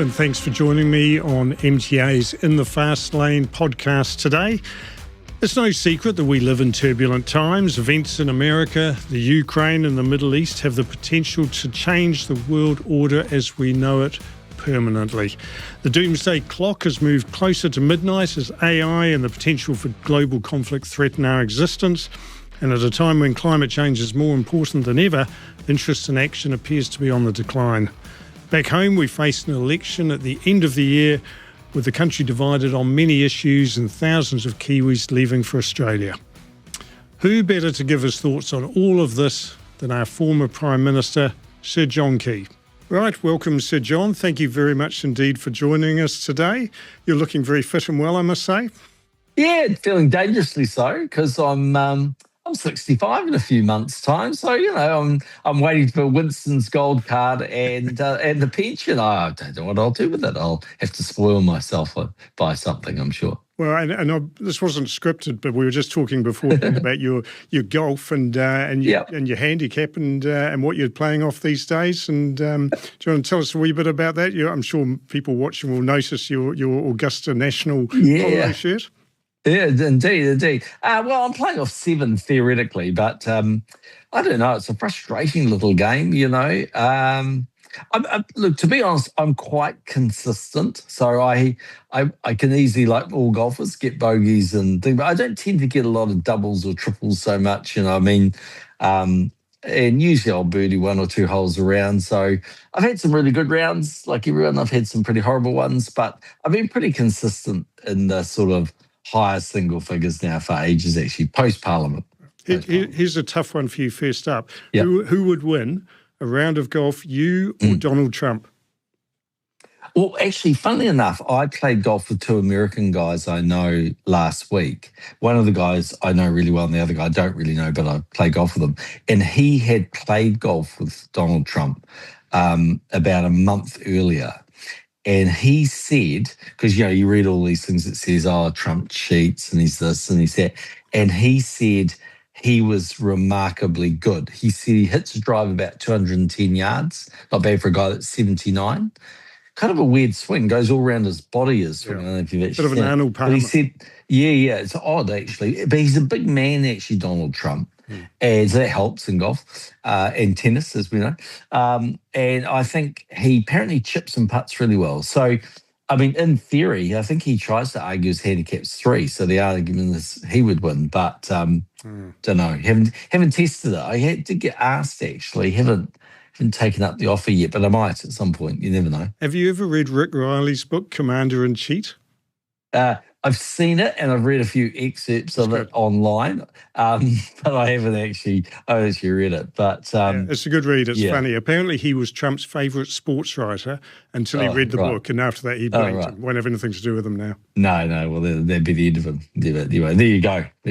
and thanks for joining me on MTA's In the Fast Lane podcast today. It's no secret that we live in turbulent times. Events in America, the Ukraine and the Middle East have the potential to change the world order as we know it permanently. The doomsday clock has moved closer to midnight as AI and the potential for global conflict threaten our existence. And at a time when climate change is more important than ever, interest in action appears to be on the decline. Back home, we faced an election at the end of the year with the country divided on many issues and thousands of Kiwis leaving for Australia. Who better to give us thoughts on all of this than our former Prime Minister, Sir John Key? Right, welcome Sir John. Thank you very much indeed for joining us today. You're looking very fit and well, I must say. Yeah, feeling dangerously so because I'm 65 in a few months' time, so I'm waiting for Winston's gold card and the pension. I don't know what I'll do with it. I'll have to spoil myself or buy something, I'm sure. Well, and this wasn't scripted, but we were just talking before about your golf and your handicap and what you're playing off these days. And do you want to tell us a wee bit about that? I'm sure people watching will notice your Augusta National polo shirt. Yeah, indeed. Well, I'm playing off 7 theoretically, but I don't know. It's a frustrating little game, Look, to be honest, I'm quite consistent. So I can easily, like all golfers, get bogeys and things, but I don't tend to get a lot of doubles or triples so much, and usually I'll birdie 1 or 2 holes around. So I've had some really good rounds, like everyone. I've had some pretty horrible ones, but I've been pretty consistent in the sort of higher single figures now for ages, actually, post-Parliament. Here's a tough one for you first up. Yep. Who would win a round of golf, you or Donald Trump? Well, actually, funnily enough, I played golf with 2 American guys I know last week. One of the guys I know really well and the other guy I don't really know, but I play golf with him. And he had played golf with Donald Trump about a month earlier. And he said, because, you read all these things that says, Trump cheats and he's this and he's that. And he said he was remarkably good. He said he hits his drive about 210 yards. Not bad for a guy that's 79. Kind of a weird swing. Goes all around his body as swing. I don't know if you've actually bit of an Arnold Palmer. But he said, yeah, it's odd actually. But he's a big man actually, Donald Trump. And so that helps in golf and tennis, as we know. And I think he apparently chips and putts really well. So, I mean, in theory, I think he tries to argue his handicap's 3. So the argument is he would win. But don't know. Haven't tested it. I had to get asked, actually. Haven't taken up the offer yet, but I might at some point. You never know. Have you ever read Rick Riley's book, Commander in Cheat? I've seen it and I've read a few excerpts of it online, but I haven't actually read it. But it's a good read. It's funny. Apparently, he was Trump's favourite sports writer until he read the book, and after that, he blanked him. Won't have anything to do with him now. No. Well, that'd be the end of him. Anyway, there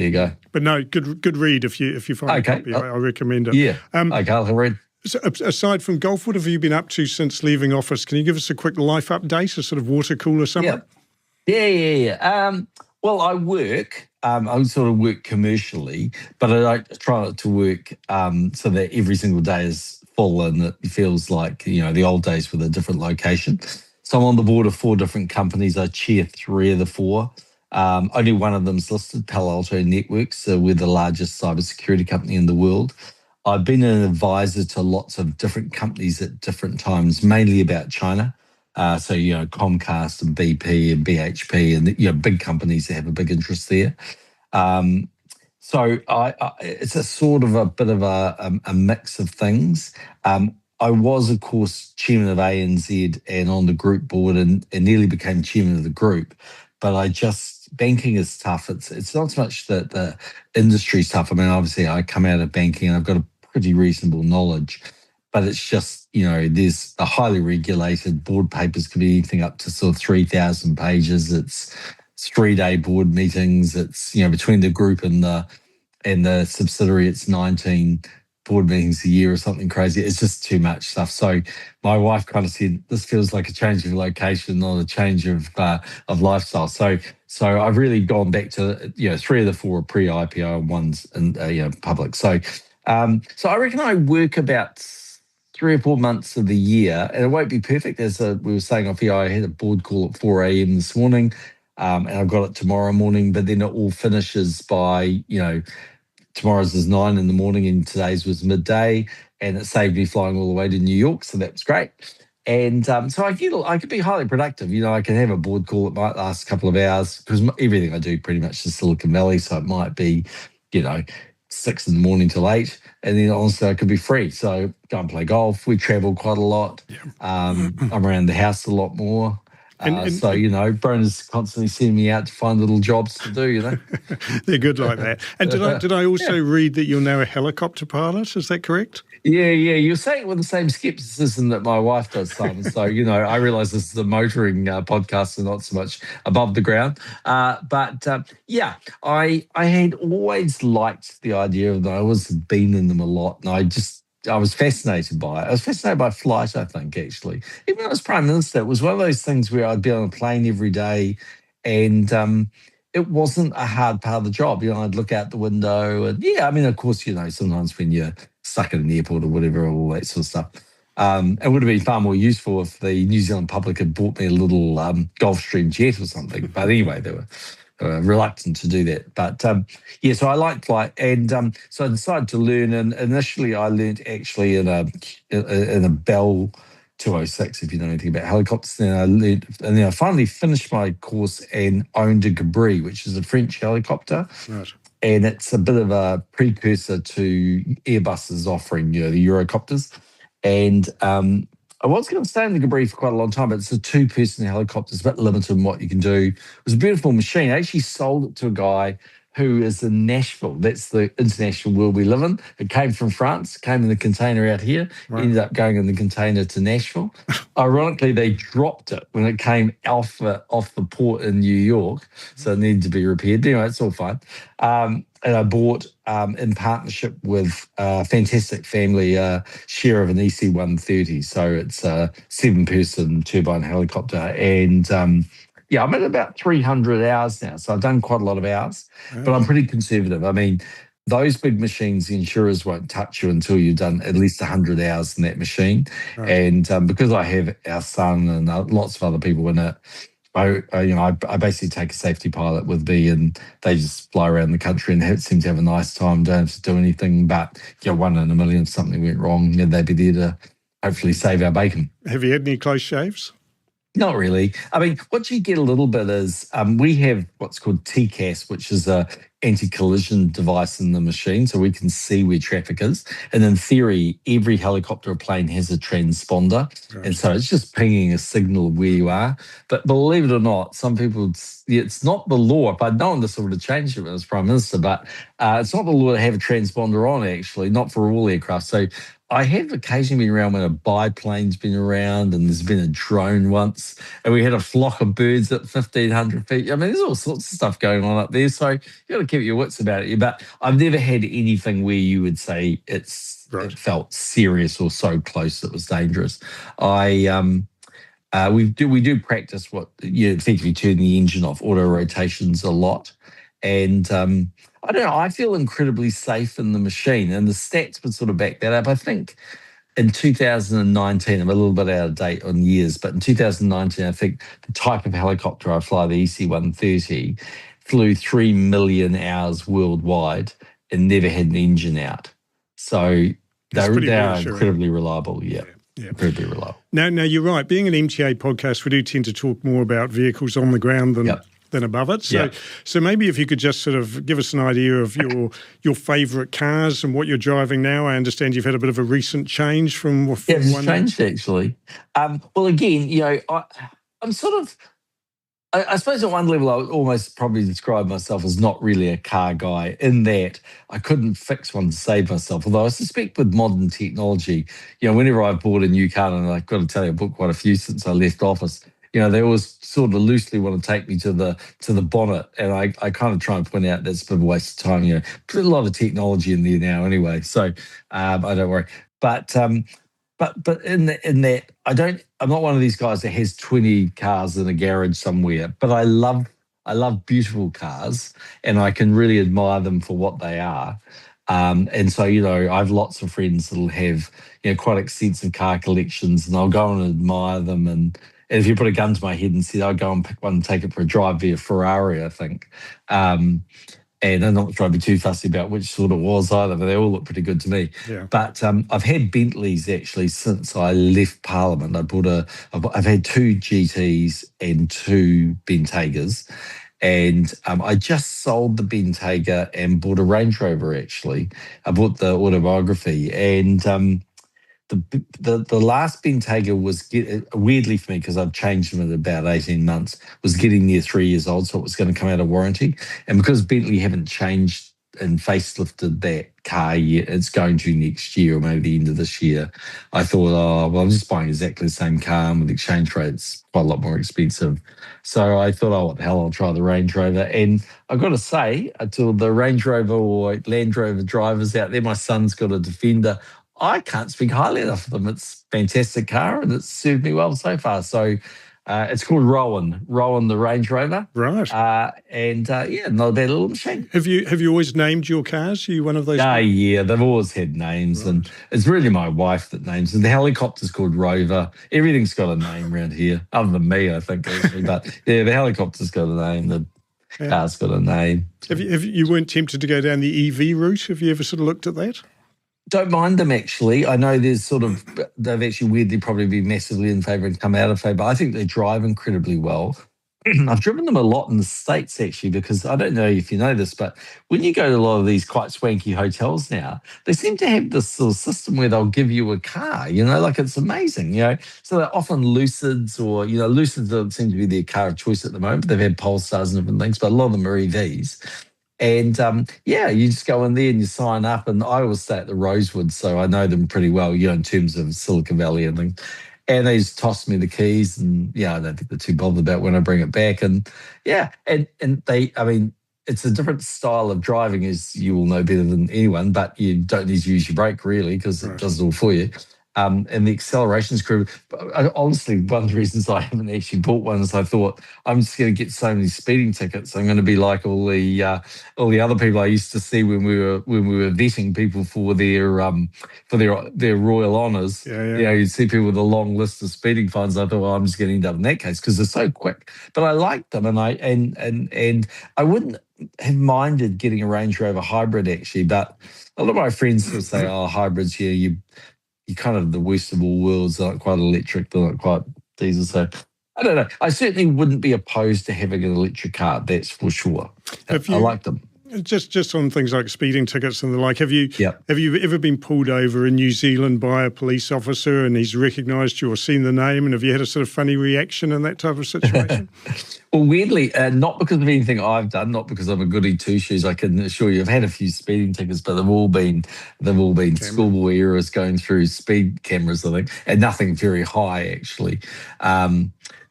you go. But no, good read if you find a copy. I recommend it. Yeah. Okay, I'll read. So aside from golf, what have you been up to since leaving office? Can you give us a quick life update, a sort of water cooler summary? Yeah. Well, I work. I sort of work commercially, but I try not to work so that every single day is full and it feels like, the old days with a different location. So I'm on the board of 4 different companies. I chair 3 of the 4. Only one of them's listed, Palo Alto Networks. So we're the largest cybersecurity company in the world. I've been an advisor to lots of different companies at different times, mainly about China. So, Comcast and BP and BHP and, big companies that have a big interest there. So it's a sort of a bit of a mix of things. I was, of course, chairman of ANZ and on the group board and nearly became chairman of the group. But banking is tough. It's not so much that the industry's tough. I mean, obviously, I come out of banking and I've got a pretty reasonable knowledge. But it's just, there's a highly regulated board papers could be anything up to sort of 3,000 pages. It's 3-day board meetings. It's, between the group and the subsidiary, it's 19 board meetings a year or something crazy. It's just too much stuff. So my wife kind of said, this feels like a change of location, not a change of lifestyle. So I've really gone back to, 3 of the 4 are pre-IPO and one's in, public. So I reckon I work about 3 or 4 months of the year, and it won't be perfect. As we were saying off here, I had a board call at 4 a.m. this morning, and I've got it tomorrow morning, but then it all finishes by, tomorrow's is 9 in the morning and today's was midday, and it saved me flying all the way to New York, so that was great. And so I could be highly productive. I can have a board call that might last a couple of hours because everything I do pretty much is Silicon Valley, so it might be, 6 in the morning till 8, and then honestly I could be free. So go and play golf. We travel quite a lot. Yeah. I'm around the house a lot more. So, Brona's constantly sending me out to find little jobs to do, They're good like that. And did I also read that you're now a helicopter pilot? Is that correct? Yeah. You're saying it with the same skepticism that my wife does, Simon. So, I realise this is a motoring podcast and not so much above the ground. But I had always liked the idea of them. I always had been in them a lot, and I was fascinated by it. I was fascinated by flight, I think, actually. Even when I was Prime Minister, it was one of those things where I'd be on a plane every day, and it wasn't a hard part of the job. I'd look out the window, and of course, sometimes when you're stuck at an airport or whatever, all that sort of stuff. It would have been far more useful if the New Zealand public had bought me a little Gulfstream jet or something. But anyway, they were reluctant to do that. But so I liked flight, and so I decided to learn. And initially, I learned actually in a Bell 206, if you know anything about helicopters. Then I learned, and then I finally finished my course and owned a Cabri, which is a French helicopter. Right. And it's a bit of a precursor to Airbus's offering, the Eurocopters. And I was going to stay in the Cabri for quite a long time, but it's a 2-person helicopter. It's a bit limited in what you can do. It was a beautiful machine. I actually sold it to a guy who is in Nashville. That's the international world we live in. It came from France, came in the container out here, Right. Ended up going in the container to Nashville. Ironically, they dropped it when it came off the port in New York, so it needed to be repaired. Anyway, it's all fine. And I bought, in partnership with a fantastic family, share of an EC-130. So it's a 7-person turbine helicopter. And I'm at about 300 hours now. So I've done quite a lot of hours, but I'm pretty conservative. I mean, those big machines, the insurers won't touch you until you've done at least 100 hours in that machine. Right. And because I have our son and lots of other people in it, I basically take a safety pilot with me, and they just fly around the country and seem to have a nice time. Don't have to do anything, but 1 in a million if something went wrong, and they'd be there to hopefully save our bacon. Have you had any close shaves? Not really. I mean, what you get a little bit is we have what's called TCAS, which is a anti-collision device in the machine, so we can see where traffic is. And in theory, every helicopter or plane has a transponder, right. And so it's just pinging a signal where you are. But believe it or not, some people, it's not the law. If I'd known this, I would have changed it as Prime Minister, but it's not the law to have a transponder on, actually, not for all aircraft. So I have occasionally been around when a biplane's been around, and there's been a drone once, and we had a flock of birds at 1,500 feet. I mean, there's all sorts of stuff going on up there, so you got to keep your wits about it. But I've never had anything where you would say it felt serious or so close it was dangerous. We do practice what effectively turn the engine off, auto rotations a lot, and I don't know, I feel incredibly safe in the machine, and the stats would sort of back that up. I think in 2019, I'm a little bit out of date on years, but in 2019, I think the type of helicopter I fly, the EC-130, flew 3 million hours worldwide and never had an engine out. So they are incredibly reliable, yeah. Incredibly reliable. Now, you're right. Being an MTA podcast, we do tend to talk more about vehicles on the ground than above it. So maybe if you could just sort of give us an idea of your favourite cars and what you're driving now. I understand you've had a bit of a recent change from one. It's changed, actually. Well, again, I'm sort of, I suppose at one level I would almost probably describe myself as not really a car guy, in that I couldn't fix one to save myself. Although I suspect with modern technology, whenever I've bought a new car, and I've got to tell you, I've bought quite a few since I left office, they always sort of loosely want to take me to the bonnet, and I kind of try and point out that's a bit of a waste of time. Put a lot of technology in there now anyway, so I don't worry. But in that, I'm not one of these guys that has 20 cars in a garage somewhere. But I love beautiful cars, and I can really admire them for what they are. And so, I have lots of friends that'll have, quite extensive car collections, and I'll go and admire them. And if you put a gun to my head and said, I'll go and pick one and take it for a drive, be a Ferrari, I think. And I'm not trying to be too fussy about which sort it was either, but they all look pretty good to me. Yeah. But I've had Bentleys actually since I left Parliament. I've had two GTs and two Bentegas. And I just sold the Bentayga and bought a Range Rover, actually. I bought the autobiography. And the last Bentayga was, weirdly for me, because I've changed them in about 18 months, was getting near 3 years old, so it was going to come out of warranty. And because Bentley haven't changed and facelifted that car yet, it's going to next year or maybe the end of this year, I thought, I'm just buying exactly the same car, and with exchange rates quite a lot more expensive. So I thought, what the hell, I'll try the Range Rover. And I've got to say, to the Range Rover or Land Rover drivers out there, my son's got a Defender. I can't speak highly enough of them. It's a fantastic car, and it's served me well so far. So it's called Rowan the Range Rover. Right. Not a bad little machine. Have you always named your cars? Are you one of those? Yeah, they've always had names, right. And it's really my wife that names them. The helicopter's called Rover. Everything's got a name around here, other than me, I think. Actually. But yeah, the helicopter's got a name. The car's got a name. Have you weren't tempted to go down the EV route? Have you ever sort of looked at that? Don't mind them, actually. I know they've actually weirdly probably been massively in favour and come out of favour. I think they drive incredibly well. I've driven them a lot in the States, actually, because I don't know if you know this, but when you go to a lot of these quite swanky hotels now, they seem to have this sort of system where they'll give you a car, like it's amazing, So they're often Lucids or, Lucids don't seem to be their car of choice at the moment. They've had Polestars and different things, but a lot of them are EVs. And you just go in there and you sign up. And I always stay at the Rosewood, so I know them pretty well, in terms of Silicon Valley and things. And they just toss me the keys, and I don't think they're too bothered about when I bring it back. And it's a different style of driving, as you will know better than anyone, but you don't need to use your brake really, because it does it all for you. And the acceleration's crew. Honestly, one of the reasons I haven't actually bought one is I thought I'm just going to get so many speeding tickets. I'm going to be like all the other people I used to see when we were vetting people for their royal honours. Yeah. You'd see people with a long list of speeding fines. I thought, I'm just going to end up in that case because they're so quick. But I liked them, and I wouldn't have minded getting a Range Rover hybrid actually. But a lot of my friends will say, hybrids, you're kind of the worst of all worlds. They're not quite electric, they're not quite diesel. So I don't know. I certainly wouldn't be opposed to having an electric car, that's for sure. I like them. Just on things like speeding tickets and the like, have you ever been pulled over in New Zealand by a police officer and he's recognised you or seen the name, and have you had a sort of funny reaction in that type of situation? Well, weirdly, not because of anything I've done, not because I'm a goody two-shoes. I can assure you, I've had a few speeding tickets, but they've all been schoolboy errors going through speed cameras, I think, and nothing very high actually.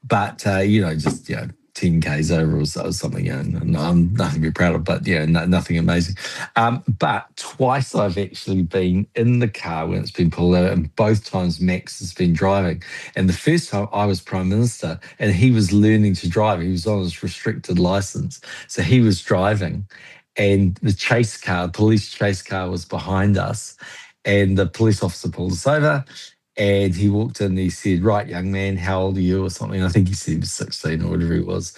Just 10 Ks over or something, and I'm nothing to be proud of, but nothing amazing. But twice I've actually been in the car when it's been pulled over, and both times Max has been driving. And the first time I was Prime Minister and he was learning to drive. He was on his restricted license. So he was driving, and the police chase car was behind us, and the police officer pulled us over. And he walked in and he said, "Right, young man, how old are you?" or something. I think he said he was 16 or whatever it was.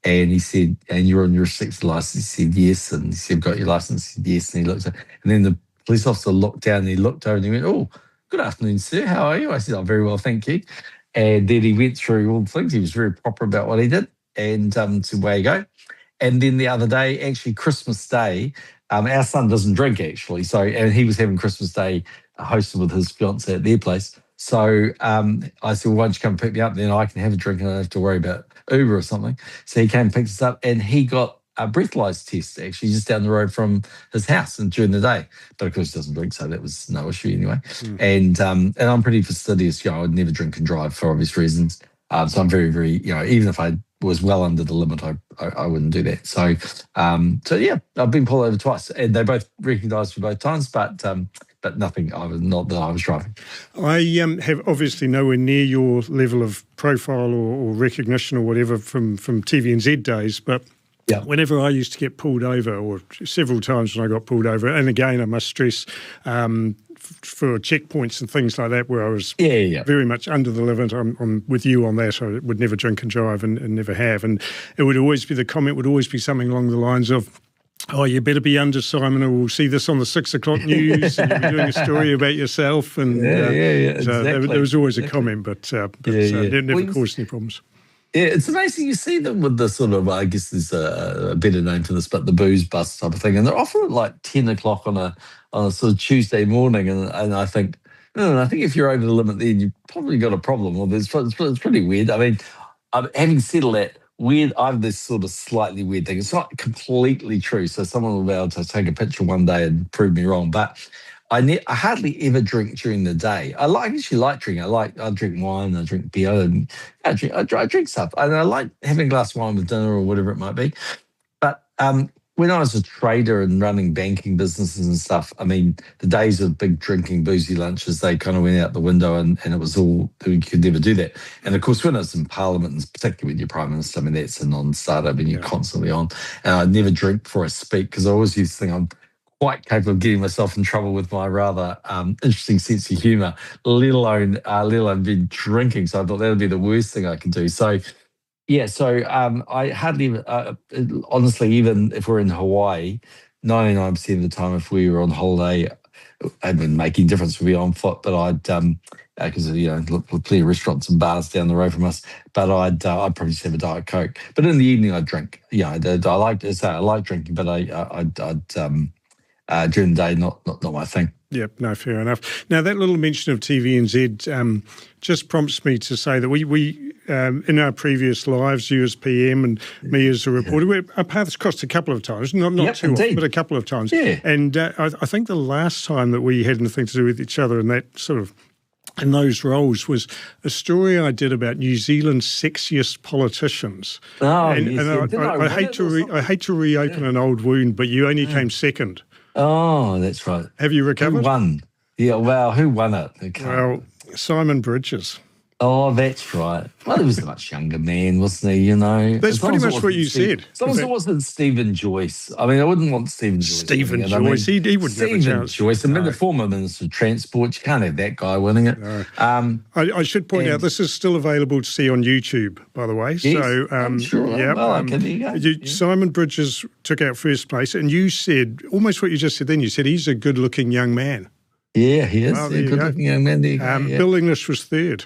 And he said, "And you're on your restricted license?" He said, "Yes." And he said, "Got your license?" He said, "Yes." And he looked at, and then the police officer looked down and he looked over and he went, "Oh, good afternoon, sir. How are you?" I said, "I'm very well, thank you." And then he went through all the things. He was very proper about what he did. And so away you go. And then the other day, actually Christmas Day, our son doesn't drink actually. And he was having Christmas Day hosted with his fiancée at their place. So I said, "Well, why don't you come pick me up? Then I can have a drink and I don't have to worry about Uber or something." So he came and picked us up, and he got a breathalyzer test actually just down the road from his house and during the day. But of course he doesn't drink, so that was no issue anyway. And I'm pretty fastidious. I would never drink and drive for obvious reasons. So I'm very, very, even if I was well under the limit, I wouldn't do that. So I've been pulled over twice, and they both recognised me both times, but nothing. Not that I was driving. I have obviously nowhere near your level of profile or recognition or whatever from TVNZ days, but Yeah. Whenever I used to get pulled over, or several times when I got pulled over, and again, I must stress, for checkpoints and things like that, where I was very much under the limit. I'm with you on that. I would never drink and drive, and never have. And it would always be, the comment would always be something along the lines of, "Oh, you better be under, Simon, or we'll see this on the 6 o'clock news, and you'll be doing a story about yourself." And exactly. So there was always a comment, but it never caused any problems. Yeah, it's amazing. You see them with the sort of, I guess there's a better name for this, but the booze bus type of thing. And they're often at like 10 o'clock on a sort of Tuesday morning. And I think, I think if you're over the limit then you've probably got a problem. Well, it's pretty weird. I mean, having said all that, I have this sort of slightly weird thing. It's not completely true. So someone will be able to take a picture one day and prove me wrong. But I hardly ever drink during the day. I actually like drinking. I drink wine, I drink beer, and I drink stuff. And I like having a glass of wine with dinner or whatever it might be. But when I was a trader and running banking businesses and stuff, I mean, the days of big drinking, boozy lunches, they kind of went out the window, and it was all, you could never do that. And of course, when I was in Parliament, and particularly with your Prime Minister, I mean, that's a non-starter. I mean, you're constantly on. And I'd never drink before I speak, because I always used to think I'm quite capable of getting myself in trouble with my rather interesting sense of humour, let alone be drinking. So I thought that would be the worst thing I could do. So, I hardly, honestly, even if we're in Hawaii, 99% of the time, if we were on holiday, it wouldn't make any difference. We'd be on foot, but I'd, because look, plenty of restaurants and bars down the road from us. But I'd probably just have a Diet Coke. But in the evening, I'd drink. Yeah, I like drinking, but I'd during the day, not my thing. Yep, no, fair enough. Now, that little mention of TVNZ just prompts me to say that we in our previous lives, you as PM and me as a reporter, our paths crossed a couple of times, not too often, but a couple of times. Yeah. And I think the last time that we had anything to do with each other in that sort of, in those roles, was a story I did about New Zealand's sexiest politicians. Oh, and I hate to reopen an old wound, but you only came second. Oh, that's right. Have you recovered? Who won? Yeah, well, who won it? Well, Simon Bridges. Oh, that's right. Well, he was a much younger man, wasn't he? You know, that's pretty much what you said. As long as it wasn't Stephen Joyce. I mean, I wouldn't want Stephen Joyce. Stephen Joyce, he wouldn't have a chance. Joyce, I mean, the former Minister of Transport. You can't have that guy winning it. No. I should point out this is still available to see on YouTube, by the way. Yes, so, I'm sure. Yeah, there you go. Simon Bridges took out first place, and you said almost what you just said. Then you said he's a good-looking young man. Yeah, he is. Well, a good-looking young man. Bill English was third.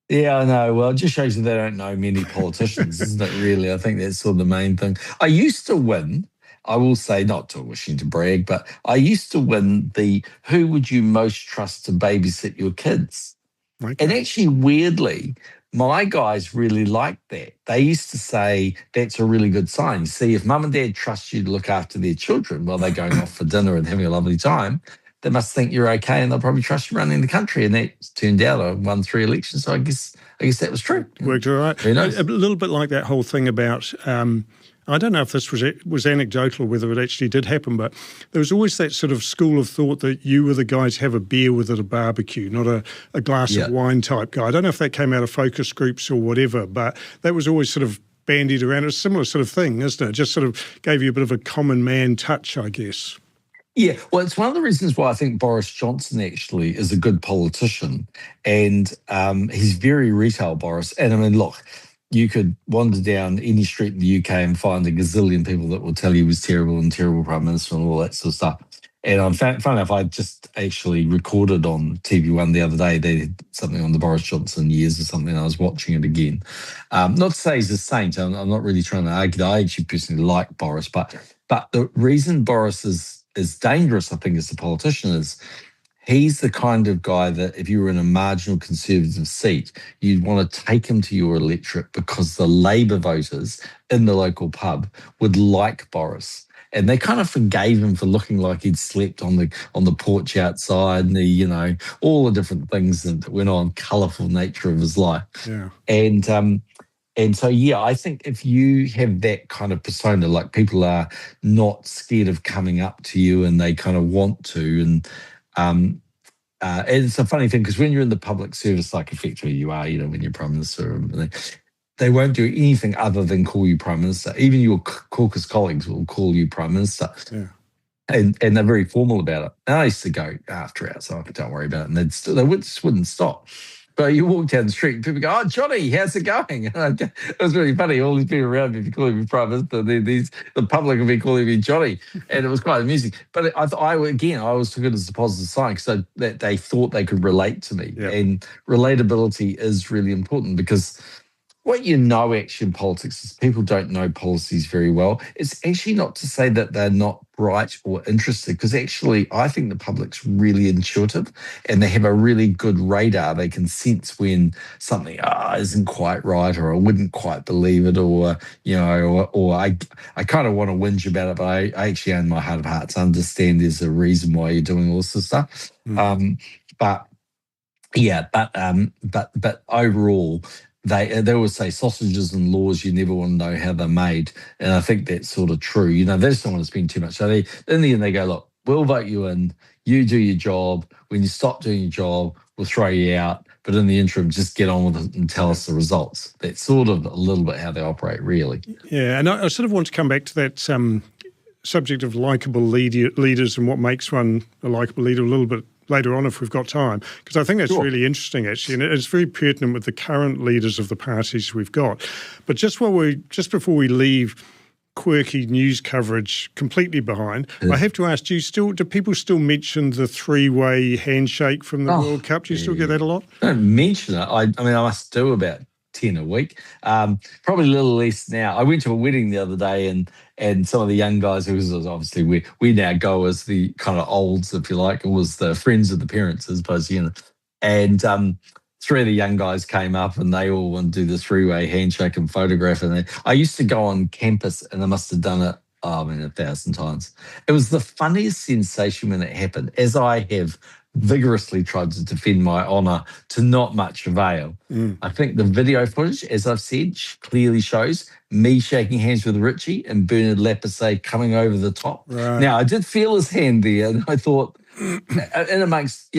Yeah, I know. Well, it just shows you they don't know many politicians, isn't it, really? I think that's sort of the main thing. I used to win, I will say, not to wishing to brag, but I used to win the who would you most trust to babysit your kids? Okay. And actually, weirdly, my guys really liked that. They used to say, that's a really good sign. See, if mum and dad trust you to look after their children while they're going off for dinner and having a lovely time, they must think you're okay, and they'll probably trust you running the country. And that turned out I won 3 elections, so I guess that was true. Worked all right. Who knows? A little bit like that whole thing about, I don't know if this was anecdotal or whether it actually did happen, but there was always that sort of school of thought that you were the guy to have a beer with at a barbecue, not a glass of wine type guy. I don't know if that came out of focus groups or whatever, but that was always sort of bandied around. It's a similar sort of thing, isn't it? Just sort of gave you a bit of a common man touch, I guess. Yeah, well, it's one of the reasons why I think Boris Johnson actually is a good politician, and he's very retail, Boris. And I mean, look, you could wander down any street in the UK and find a gazillion people that will tell you he was terrible and terrible Prime Minister and all that sort of stuff. And funny enough, I just actually recorded on TV1 the other day. They did something on the Boris Johnson years or something, and I was watching it again. Not to say he's a saint. I'm not really trying to argue that. I actually personally like Boris, but the reason Boris is dangerous, I think, as a politician is he's the kind of guy that if you were in a marginal Conservative seat, you'd want to take him to your electorate because the Labour voters in the local pub would like Boris. And they kind of forgave him for looking like he'd slept on the porch outside and all the different things that went on, colourful nature of his life. Yeah. And so, I think if you have that kind of persona, like people are not scared of coming up to you and they kind of want to. And it's a funny thing because when you're in the public service, like effectively you are, when you're Prime Minister, they won't do anything other than call you prime minister. Even your caucus colleagues will call you prime minister. Yeah. And they're very formal about it. And I used to go after hours, so don't worry about it. And just wouldn't stop. But you walk down the street and people go, "Oh, Johnny, how's it going?" And it was really funny. All these people around me calling me prime minister. The public would be calling me Johnny, and it was quite amusing. But I always took it as a positive sign because that they thought they could relate to me. Yeah. And relatability is really important because what actually in politics is people don't know policies very well. It's actually not to say that they're not bright or interested, because actually I think the public's really intuitive and they have a really good radar. They can sense when something isn't quite right, or I wouldn't quite believe it, or I kind of want to whinge about it, but I actually in my heart of hearts understand there's a reason why you're doing all this stuff. But overall, they always say sausages and laws, you never want to know how they're made. And I think that's sort of true. They just don't want to spend too much. So in the end, they go, look, we'll vote you in, you do your job. When you stop doing your job, we'll throw you out. But in the interim, just get on with it and tell us the results. That's sort of a little bit how they operate, really. Yeah, and I sort of want to come back to that subject of likeable leaders and what makes one a likeable leader a little bit later on if we've got time, because I think that's really interesting actually, and it's very pertinent with the current leaders of the parties we've got. But just before we leave quirky news coverage completely behind, I have to ask, do people still mention the three-way handshake from the World Cup? Do you still get that a lot? Don't mention it. I must do about 10 a week. Probably a little less now. I went to a wedding the other day, and some of the young guys, who was obviously we now go as the kind of olds, if you like, it was the friends of the parents, as opposed to, and three of the young guys came up and they all want to do the three-way handshake and photograph. And I used to go on campus and I must have done it, 1,000 times. It was the funniest sensation when it happened, as I have vigorously tried to defend my honour to not much avail. I think the video footage, as I've said, clearly shows me shaking hands with Richie and Bernard Lapissé coming over the top. Right. Now, I did feel his hand there, and I thought, and amongst,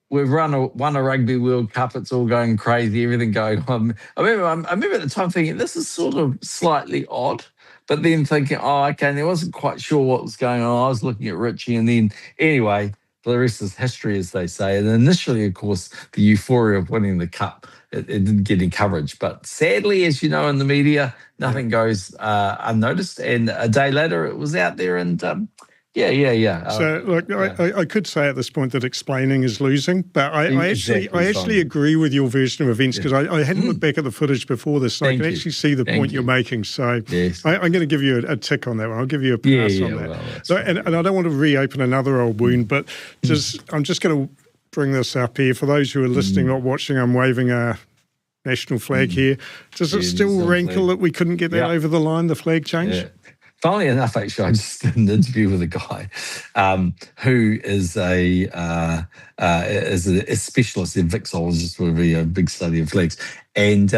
we've won a Rugby World Cup, it's all going crazy, everything going on. I remember at the time thinking, this is sort of slightly odd, but then thinking, okay, and I wasn't quite sure what was going on. I was looking at Richie, and then, anyway, the rest is history, as they say. And initially, of course, the euphoria of winning the cup, it didn't get any coverage. But sadly, as you know, in the media, nothing goes unnoticed. And a day later, it was out there, and So, look, I could say at this point that explaining is losing, but I actually agree with your version of events, because I hadn't looked back at the footage before this, so I can actually see the point you're making. So I'm going to give you a tick on that one. I'll give you a pass on that. Well, and I don't want to reopen another old wound, but I'm just going to bring this up here. For those who are listening, not watching, I'm waving a national flag here. Does it still rankle that we couldn't get that over the line, the flag change? Yeah. Funnily enough, actually, I just did an interview with a guy who is a specialist in vixologist, would be a big study of flags. And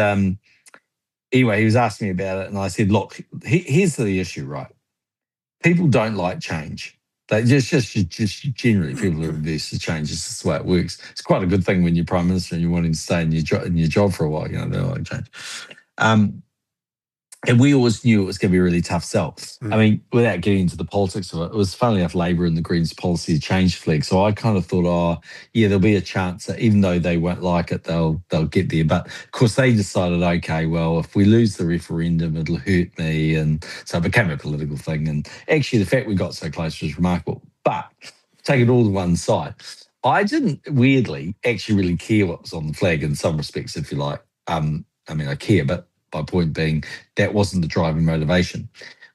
anyway, he was asking me about it, and I said, look, here's the issue, right? People don't like change. They just generally, people are averse to change. It's just the way it works. It's quite a good thing when you're prime minister and you're wanting to stay in your job for a while. They don't like change. And we always knew it was going to be a really tough sell. I mean, without getting into the politics of it, it was funnily enough Labor and the Greens policy to change flag. So I kind of thought, there'll be a chance that even though they won't like it, they'll get there. But of course, they decided, okay, well, if we lose the referendum, it'll hurt me. And so it became a political thing. And actually, the fact we got so close was remarkable. But take it all to one side. I didn't, weirdly, actually really care what was on the flag in some respects, if you like. I mean, I care, but my point being, that wasn't the driving motivation.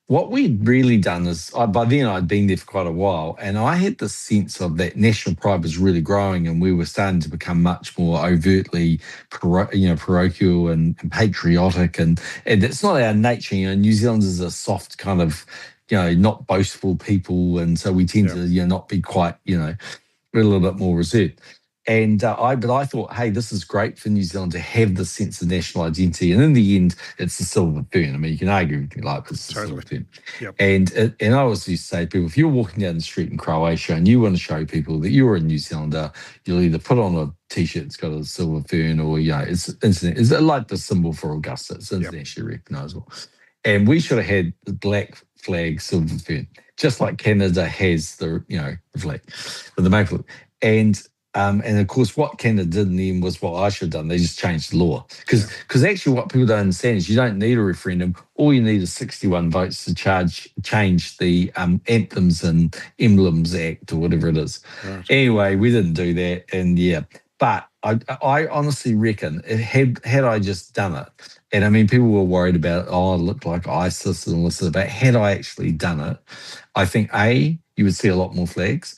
What we'd really done is, by then I'd been there for quite a while, and I had the sense of that national pride was really growing, and we were starting to become much more overtly, parochial and patriotic, and it's not our nature. New Zealanders is a soft kind of, not boastful people, and so we tend to, not be quite, we're a little bit more reserved. But I thought, hey, this is great for New Zealand to have this sense of national identity. And in the end, it's the silver fern. I mean, you can argue everything like it's the silver fern. Yep. And I always used to say to people, if you're walking down the street in Croatia and you want to show people that you're a New Zealander, you'll either put on a T-shirt that's got a silver fern, or it's like the symbol for Augusta. It's internationally recognisable. And we should have had the black flag, silver fern, just like Canada has the flag with the maple. And of course, what Canada did in the end was what I should have done. They just changed the law. Because actually what people don't understand is you don't need a referendum. All you need is 61 votes to change the Anthems and Emblems Act or whatever it is. Right. Anyway, we didn't do that. And but I honestly reckon had I just done it, and I mean, people were worried about, it looked like ISIS and all this, but had I actually done it, I think A, you would see a lot more flags.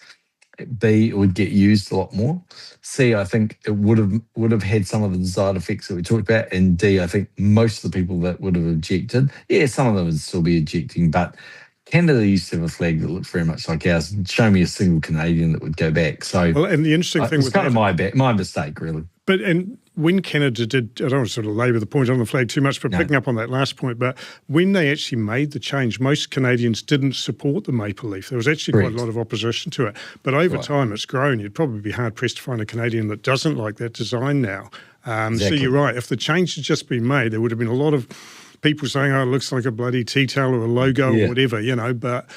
B, it would get used a lot more. C, I think it would have had some of the desired effects that we talked about. And D, I think most of the people that would have objected, some of them would still be objecting, but Canada used to have a flag that looked very much like ours. Show me a single Canadian that would go back. So, and the interesting thing was kind of my mistake, really. But when Canada did, I don't want to sort of labour the point on the flag too much, but picking up on that last point, but when they actually made the change, most Canadians didn't support the maple leaf. There was actually quite a lot of opposition to it. But over time, it's grown. You'd probably be hard-pressed to find a Canadian that doesn't like that design now. So you're right. If the change had just been made, there would have been a lot of people saying, it looks like a bloody tea towel or a logo or whatever, but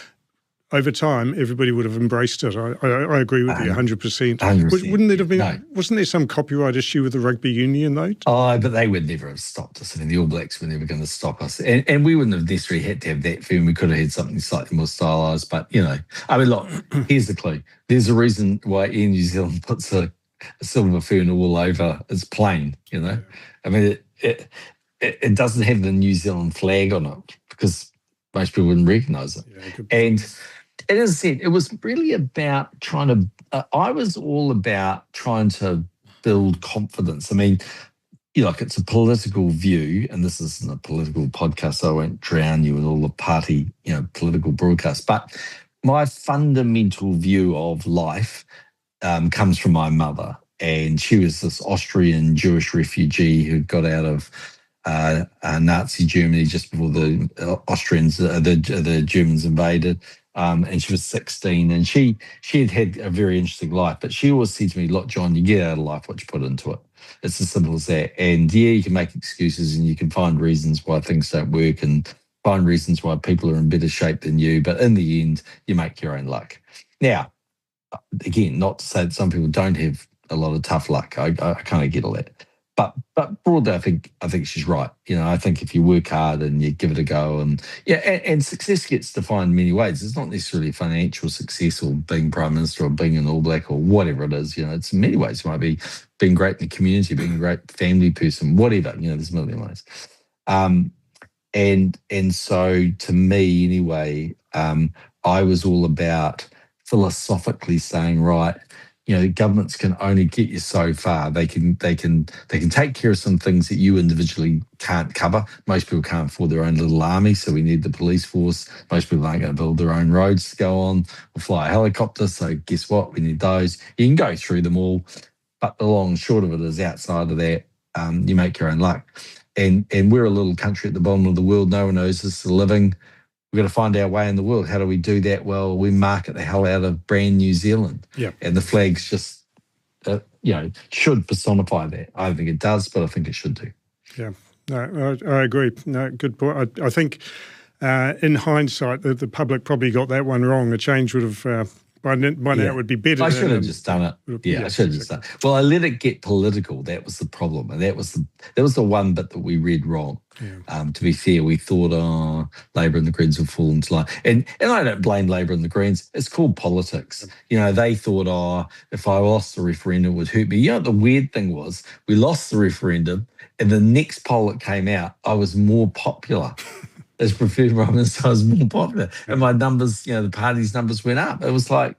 over time, everybody would have embraced it. I agree with you 100%. 100%. Wouldn't it have been? No. Wasn't there some copyright issue with the rugby union though? Oh, but they would never have stopped us. I mean, the All Blacks were never going to stop us, and we wouldn't have necessarily had to have that film. We could have had something slightly more stylised. But I mean, look, here's the clue. There's a reason why Air New Zealand puts a silver fern all over its plane. I mean, it doesn't have the New Zealand flag on it because most people wouldn't recognise it. And as I said, it was really about I was all about trying to build confidence. I mean, it's a political view, and this isn't a political podcast, so I won't drown you with all the party, political broadcasts. But my fundamental view of life comes from my mother, and she was this Austrian Jewish refugee who got out of Nazi Germany just before the Germans invaded. And she was 16, and she had a very interesting life. But she always said to me, look, John, you get out of life what you put into it. It's as simple as that. And you can make excuses and you can find reasons why things don't work and find reasons why people are in better shape than you. But in the end, you make your own luck. Now, again, not to say that some people don't have a lot of tough luck. I kind of get all that. But broadly, I think she's right. I think if you work hard and you give it a go, and success gets defined in many ways. It's not necessarily financial success or being Prime Minister or being an All Black or whatever it is. It's in many ways. It might be being great in the community, being a great family person, whatever. There's a million ways. And so to me, anyway, I was all about philosophically saying, right, governments can only get you so far. They can take care of some things that you individually can't cover. Most people can't afford their own little army, so we need the police force. Most people aren't going to build their own roads to go on or fly a helicopter, so guess what? We need those. You can go through them all, but the long and short of it is outside of that, you make your own luck. And we're a little country at the bottom of the world. No one knows us for a living. We've got to find our way in the world. How do we do that? Well, we market the hell out of brand New Zealand. Yeah. And the flags just, should personify that. I don't think it does, but I think it should do. Yeah, no, I agree. No, good point. I think in hindsight, the public probably got that one wrong. A change would have, by now it would be better. I should have just done it. I should have just done it. Well, I let it get political. That was the problem. And that was the one bit that we read wrong. Yeah. To be fair, we thought, Labor and the Greens would fall into line. And I don't blame Labor and the Greens. It's called politics. They thought, if I lost the referendum, it would hurt me. The weird thing was we lost the referendum, and the next poll that came out, I was more popular. As preferred Prime Minister, I was more popular. And my numbers, the party's numbers went up. It was like,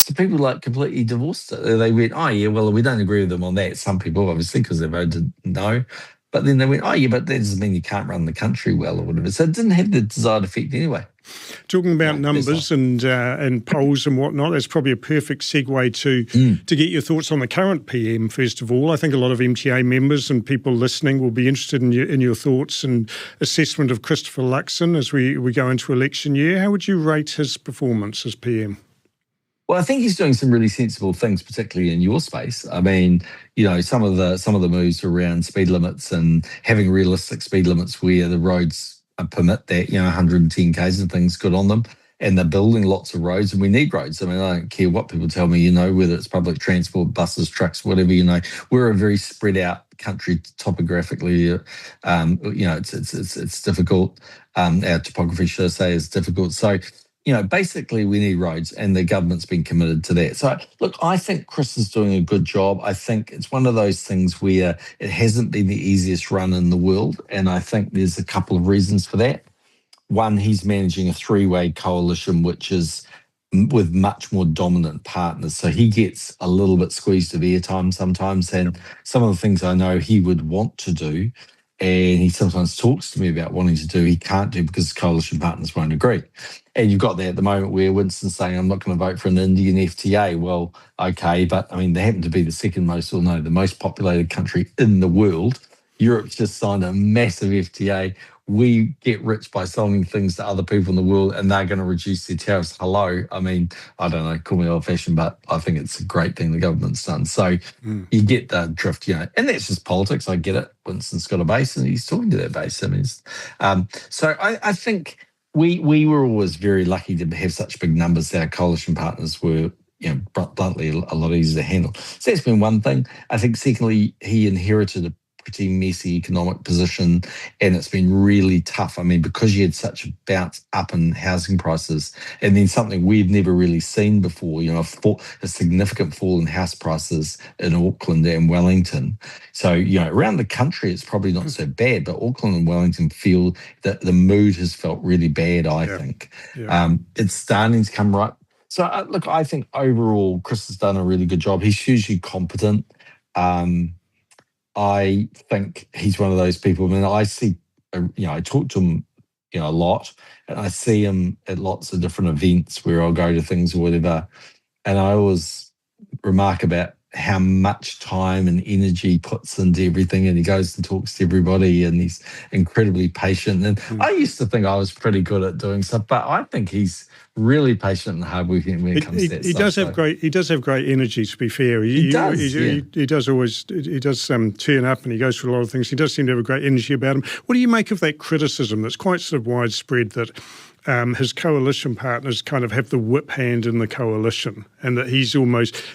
so people completely divorced it. They went, we don't agree with them on that. Some people, obviously, because they voted no. But then they went, oh, yeah, but that doesn't mean you can't run the country well or whatever. So it didn't have the desired effect anyway. Talking about numbers and polls and whatnot, that's probably a perfect segue to get your thoughts on the current PM, first of all. I think a lot of MTA members and people listening will be interested in your thoughts and assessment of Christopher Luxon as we go into election year. How would you rate his performance as PM? Well, I think he's doing some really sensible things, particularly in your space. I mean, some of the moves around speed limits and having realistic speed limits where the roads permit that, 110 k's and things, good on them. And they're building lots of roads, and we need roads. I mean, I don't care what people tell me, whether it's public transport, buses, trucks, whatever. We're a very spread out country topographically. It's difficult. Our topography, should I say, is difficult. So, basically we need roads, and the government's been committed to that. So, look, I think Chris is doing a good job. I think it's one of those things where it hasn't been the easiest run in the world, and I think there's a couple of reasons for that. One, he's managing a three-way coalition, which is with much more dominant partners. So he gets a little bit squeezed of airtime sometimes, and some of the things I know he would want to do, and he sometimes talks to me about wanting to do, he can't do because his coalition partners won't agree. And you've got that at the moment where Winston's saying, I'm not going to vote for an Indian FTA. Well, okay, but I mean, they happen to be the most populated country in the world. Europe's just signed a massive FTA. We get rich by selling things to other people in the world, and they're going to reduce their tariffs. Hello. I mean, I don't know, call me old-fashioned, but I think it's a great thing the government's done. So you get the drift, and that's just politics. I get it. Winston's got a base, and he's talking to that base. I mean, so I think we were always very lucky to have such big numbers. Our coalition partners were, bluntly, a lot easier to handle. So that's been one thing. I think, secondly, he inherited a pretty messy economic position, and it's been really tough. I mean, because you had such a bounce up in housing prices, and then something we've never really seen before, a significant fall in house prices in Auckland and Wellington. So, around the country, it's probably not so bad, but Auckland and Wellington feel that the mood has felt really bad, I think. Yeah. It's starting to come right. So, look, I think overall, Chris has done a really good job. He's hugely competent. I think he's one of those people. I mean, I see, I talk to him, a lot, and I see him at lots of different events where I'll go to things or whatever, and I always remark about how much time and energy he puts into everything, and he goes and talks to everybody, and he's incredibly patient. And I used to think I was pretty good at doing stuff, but I think he's really patient and hardworking when it comes to that stuff. He does have great energy, to be fair. He does turn up, and he goes through a lot of things. He does seem to have a great energy about him. What do you make of that criticism that's quite sort of widespread, that his coalition partners kind of have the whip hand in the coalition, and that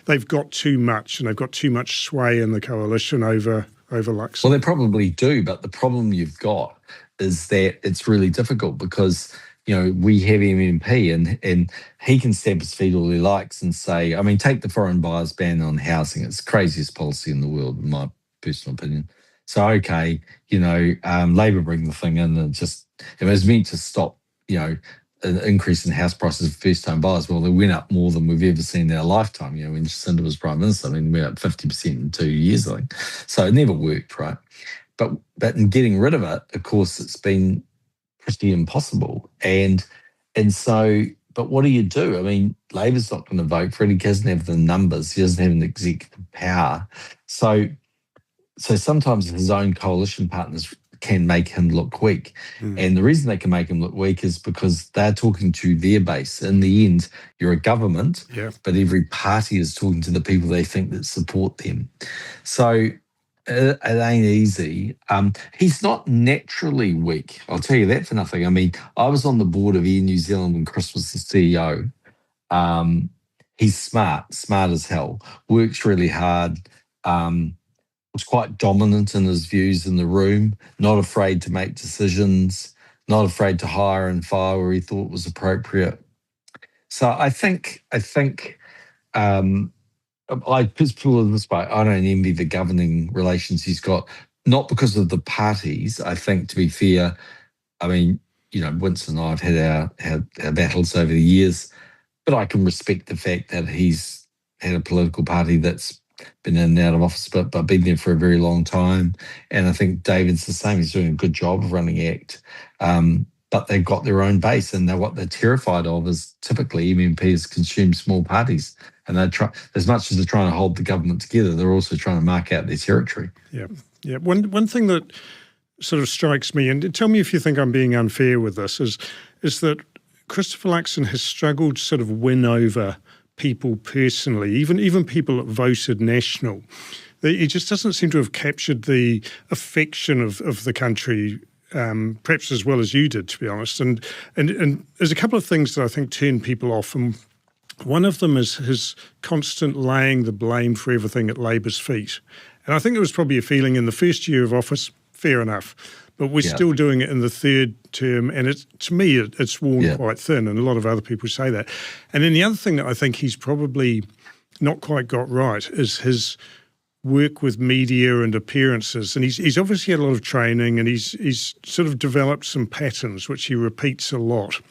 they've got too much, and they've got too much sway in the coalition over Luxon? Well, they probably do, but the problem you've got is that it's really difficult because we have MMP, and he can stamp his feet all he likes and say, I mean, take the foreign buyers ban on housing. It's the craziest policy in the world, in my personal opinion. So, okay, Labor bring the thing in, and it was meant to stop, an increase in house prices for first-time buyers. Well, they went up more than we've ever seen in our lifetime. When Jacinda was Prime Minister, I mean, we're up 50% in 2 years, I think. So it never worked, right? But in getting rid of it, of course, it's been pretty impossible. And so, but what do you do? I mean, Labor's not going to vote for it. He doesn't have the numbers. He doesn't have an executive power. So sometimes his own coalition partners can make him look weak. And the reason they can make him look weak is because they're talking to their base. In the end, you're a government, but every party is talking to the people they think that support them. So it ain't easy. He's not naturally weak. I'll tell you that for nothing. I mean, I was on the board of Air New Zealand when Chris was the CEO. He's smart as hell, works really hard, was quite dominant in his views in the room, not afraid to make decisions, not afraid to hire and fire where he thought was appropriate. So I think I put it this way, I don't envy the governing relations he's got, not because of the parties. I think, to be fair, I mean, Winston and I have had our battles over the years, but I can respect the fact that he's had a political party that's been in and out of office, but been there for a very long time. And I think David's the same. He's doing a good job of running ACT. But they've got their own base, and what they're terrified of is typically MMPs consume small parties, and they try, as much as they're trying to hold the government together, they're also trying to mark out their territory. Yeah, yeah. One thing that sort of strikes me, and tell me if you think I'm being unfair with this, is that Christopher Luxon has struggled to sort of win over people personally, even people that voted National. He just doesn't seem to have captured the affection of the country, perhaps as well as you did, to be honest. And there's a couple of things that I think turn people off, and one of them is his constant laying the blame for everything at Labor's feet. And I think there was probably a feeling in the first year of office, fair enough, but we're still doing it in the third term, and to me, it's worn quite thin, and a lot of other people say that. And then the other thing that I think he's probably not quite got right is his work with media and appearances. And he's obviously had a lot of training, and he's sort of developed some patterns which he repeats a lot.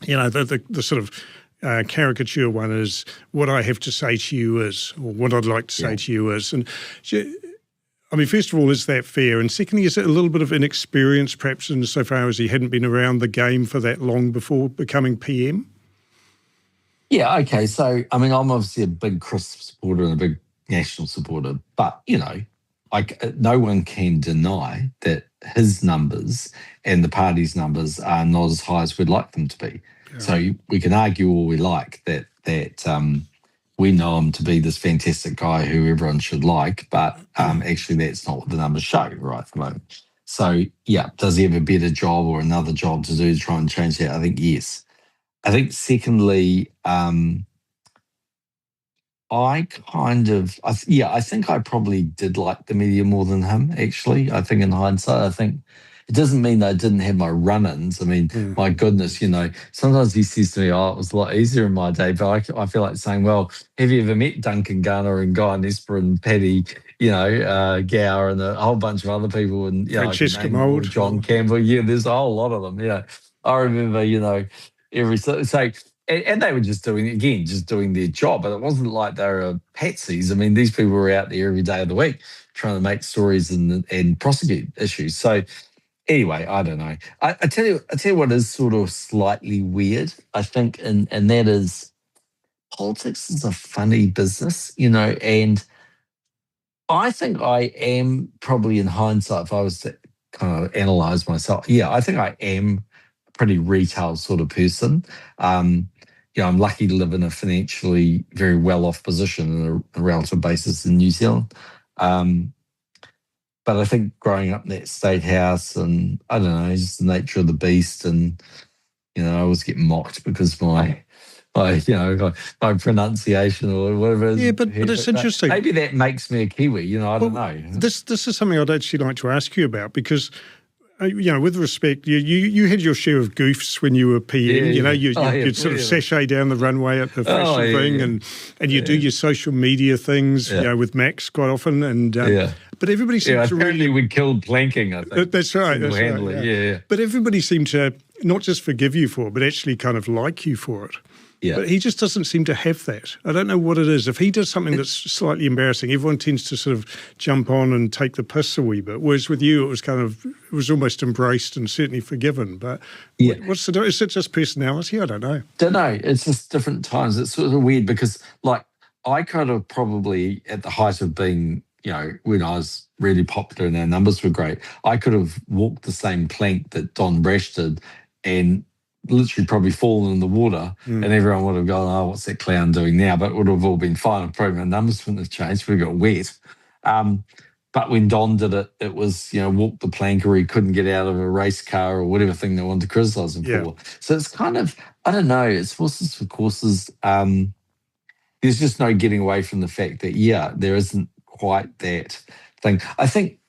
You know, the sort of caricature one is, what I have to say to you is, or what I'd like to say to you is. And I mean, first of all, is that fair? And secondly, is it a little bit of inexperience, perhaps, insofar as he hadn't been around the game for that long before becoming PM? Yeah, okay. So, I mean, I'm obviously a big Chris supporter and a big National supporter, but, you know, no one can deny that his numbers and the party's numbers are not as high as we'd like them to be. Yeah. So we can argue all we like that we know him to be this fantastic guy who everyone should like, but actually that's not what the numbers show right at the moment. So, yeah, does he have a better job or another job to do to try and change that? I think yes. I think secondly, I think I probably did like the media more than him, actually. I think in hindsight, I think it doesn't mean that I didn't have my run-ins. I mean, my goodness, you know, sometimes he says to me, oh, it was a lot easier in my day, but I feel like saying, well, have you ever met Duncan Garner and Guy Nesper and Paddy, Gower and a whole bunch of other people, and Francesca Mould, John Campbell? Yeah, there's a whole lot of them. Yeah, I remember, and they were just doing their job, but it wasn't like they were patsies. I mean, these people were out there every day of the week trying to make stories and prosecute issues. So anyway, I don't know. I tell you what is sort of slightly weird, I think, and that is politics is a funny business, and I think I am probably in hindsight, if I was to kind of analyse myself, I think I am a pretty retail sort of person. I'm lucky to live in a financially very well-off position on a relative basis in New Zealand. But I think growing up in that state house, and I don't know, just the nature of the beast, and I always get mocked because my pronunciation or whatever it is. Yeah, but it's interesting. Maybe that makes me a Kiwi. I don't know. This is something I'd actually like to ask you about, because with respect, you had your share of goofs when you were PM. You'd sort of sashay down the runway at the fashion thing, and you do your social media things, with Max quite often. And but everybody seems to apparently we killed planking, I think. That's right. But everybody seemed to not just forgive you for it, but actually kind of like you for it. Yeah. But he just doesn't seem to have that. I don't know what it is. If he does something that's slightly embarrassing, everyone tends to sort of jump on and take the piss a wee bit. Whereas with you, it was almost embraced and certainly forgiven. But what's the difference? Is it just personality? I don't know. Don't know. It's just different times. It's sort of weird because, like, I kind of probably at the height of being, when I was really popular and our numbers were great, I could have walked the same plank that Don Brash did and literally probably fallen in the water, and everyone would have gone, oh, what's that clown doing now? But it would have all been fine. Probably my numbers wouldn't have changed. We got wet. But when Don did it, it was, walk the plank, or he couldn't get out of a race car or whatever thing they wanted to criticise him for. So it's kind of, I don't know, it's horses for courses. There's just no getting away from the fact that, there isn't quite that thing. I think,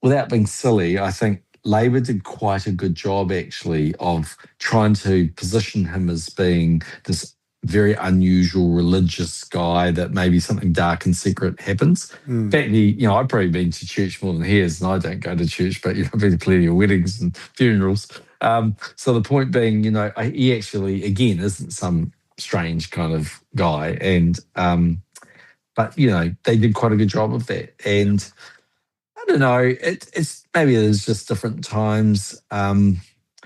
without being silly, I think Labor did quite a good job, actually, of trying to position him as being this very unusual religious guy that maybe something dark and secret happens. In fact, I've probably been to church more than he has, and I don't go to church, but I've been to plenty of weddings and funerals. So the point being, he actually, again, isn't some strange kind of guy. And But they did quite a good job of that. And I don't know, it's maybe there's just different times.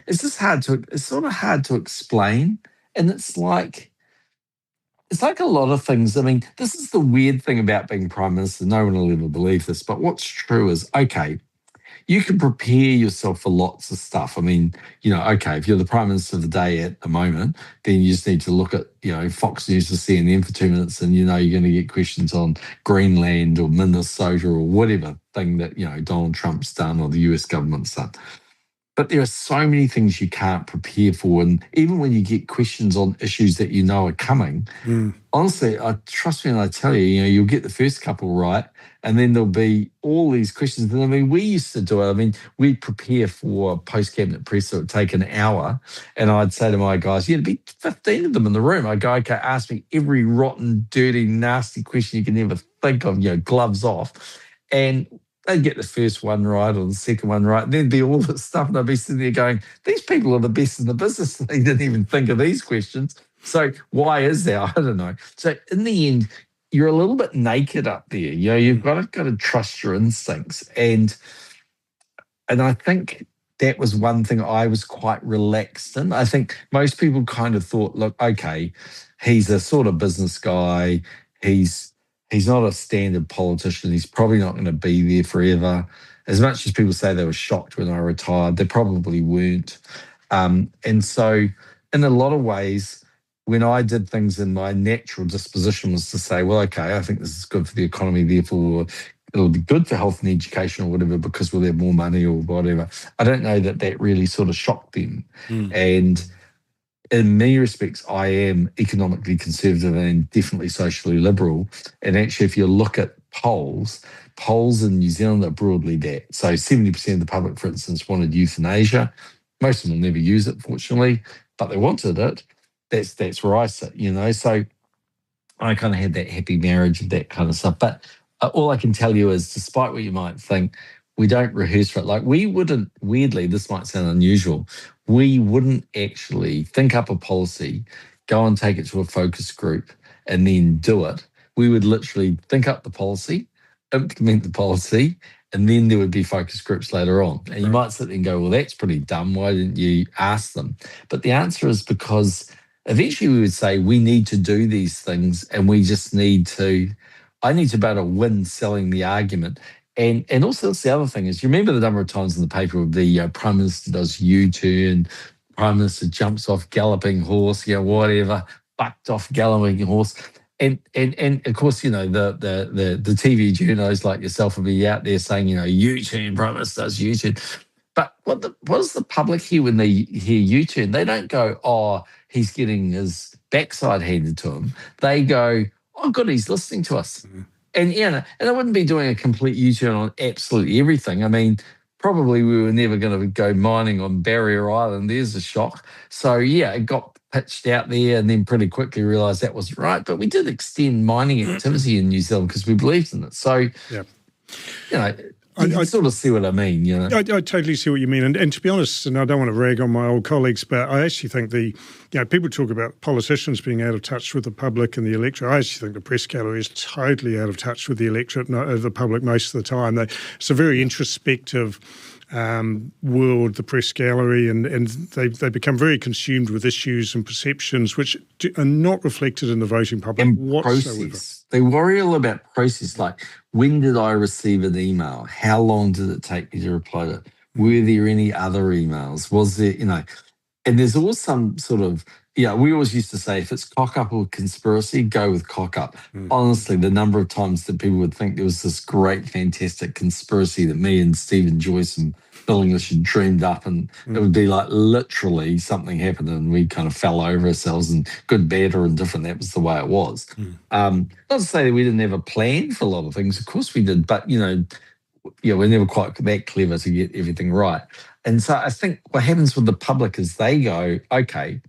It's sort of hard to explain. And it's like a lot of things. I mean, this is the weird thing about being prime minister. No one will ever believe this, but what's true is, okay, you can prepare yourself for lots of stuff. I mean, okay, if you're the prime minister of the day at the moment, then you just need to look at, Fox News or CNN for 2 minutes, and you're going to get questions on Greenland or Minnesota or whatever thing that, Donald Trump's done or the US government's done. But there are so many things you can't prepare for. And even when you get questions on issues that are coming, honestly, trust me when I tell you, you'll get the first couple right. And then there'll be all these questions. And I mean, we used to do it. I mean, we'd prepare for post-cabinet press. So it would take an hour. And I'd say to my guys, there'd be 15 of them in the room. I'd go, okay, ask me every rotten, dirty, nasty question you can ever think of, gloves off. And they'd get the first one right or the second one right. And there'd be all this stuff. And I'd be sitting there going, these people are the best in the business. They didn't even think of these questions. So why is that? I don't know. So in the end, you're a little bit naked up there. You've got to trust your instincts. And I think that was one thing I was quite relaxed in. I think most people kind of thought, look, okay, he's a sort of business guy. He's not a standard politician. He's probably not going to be there forever. As much as people say they were shocked when I retired, they probably weren't. And so in a lot of ways, when I did things in my natural disposition was to say, well, okay, I think this is good for the economy, therefore it'll be good for health and education or whatever because we'll have more money or whatever. I don't know that really sort of shocked them. And in many respects, I am economically conservative and definitely socially liberal. And actually, if you look at polls in New Zealand are broadly that. So 70% of the public, for instance, wanted euthanasia. Most of them will never use it, fortunately, but they wanted it. That's where I sit, So I kind of had that happy marriage of that kind of stuff. But all I can tell you is, despite what you might think, we don't rehearse for it. Like we wouldn't, weirdly, this might sound unusual, we wouldn't actually think up a policy, go and take it to a focus group and then do it. We would literally think up the policy, implement the policy, and then there would be focus groups later on. And you might sit there and go, well, that's pretty dumb. Why didn't you ask them? But the answer is because eventually we would say we need to do these things and we just need to, I need to be able to win selling the argument. And also that's the other thing is, you remember the number of times in the paper of the Prime Minister does U-turn, Prime Minister jumps off galloping horse, whatever, bucked off galloping horse. And of course, the TV journos like yourself will be out there saying, U-turn, Prime Minister does U-turn. But what does the public hear when they hear U-turn? They don't go, oh, he's getting his backside handed to him. They go, oh, good, he's listening to us. And and I wouldn't be doing a complete U-turn on absolutely everything. I mean, probably we were never going to go mining on Barrier Island. There's a shock. So it got pitched out there and then pretty quickly realised that wasn't right. But we did extend mining activity in New Zealand because we believed in it. So, I sort of see what I mean. I totally see what you mean. And to be honest, and I don't want to rag on my old colleagues, but I actually think people talk about politicians being out of touch with the public and the electorate. I actually think the press gallery is totally out of touch with the electorate and the public most of the time. It's a very introspective world, the press gallery, and they become very consumed with issues and perceptions which are not reflected in the voting public whatsoever. Process. They worry all about process, like when did I receive an email? How long did it take me to reply to it? Were there any other emails? Was there, and there's always some sort of, we always used to say, if it's cock up or conspiracy, go with cock up. Honestly, the number of times that people would think there was this great, fantastic conspiracy that me and Stephen Joyce and Bill English had dreamed up, and it would be like literally something happened and we kind of fell over ourselves, and good, bad, or indifferent, that was the way it was. Not to say that we didn't have a plan for a lot of things. Of course we did, but, we're never quite that clever to get everything right. And so I think what happens with the public is they go, okay,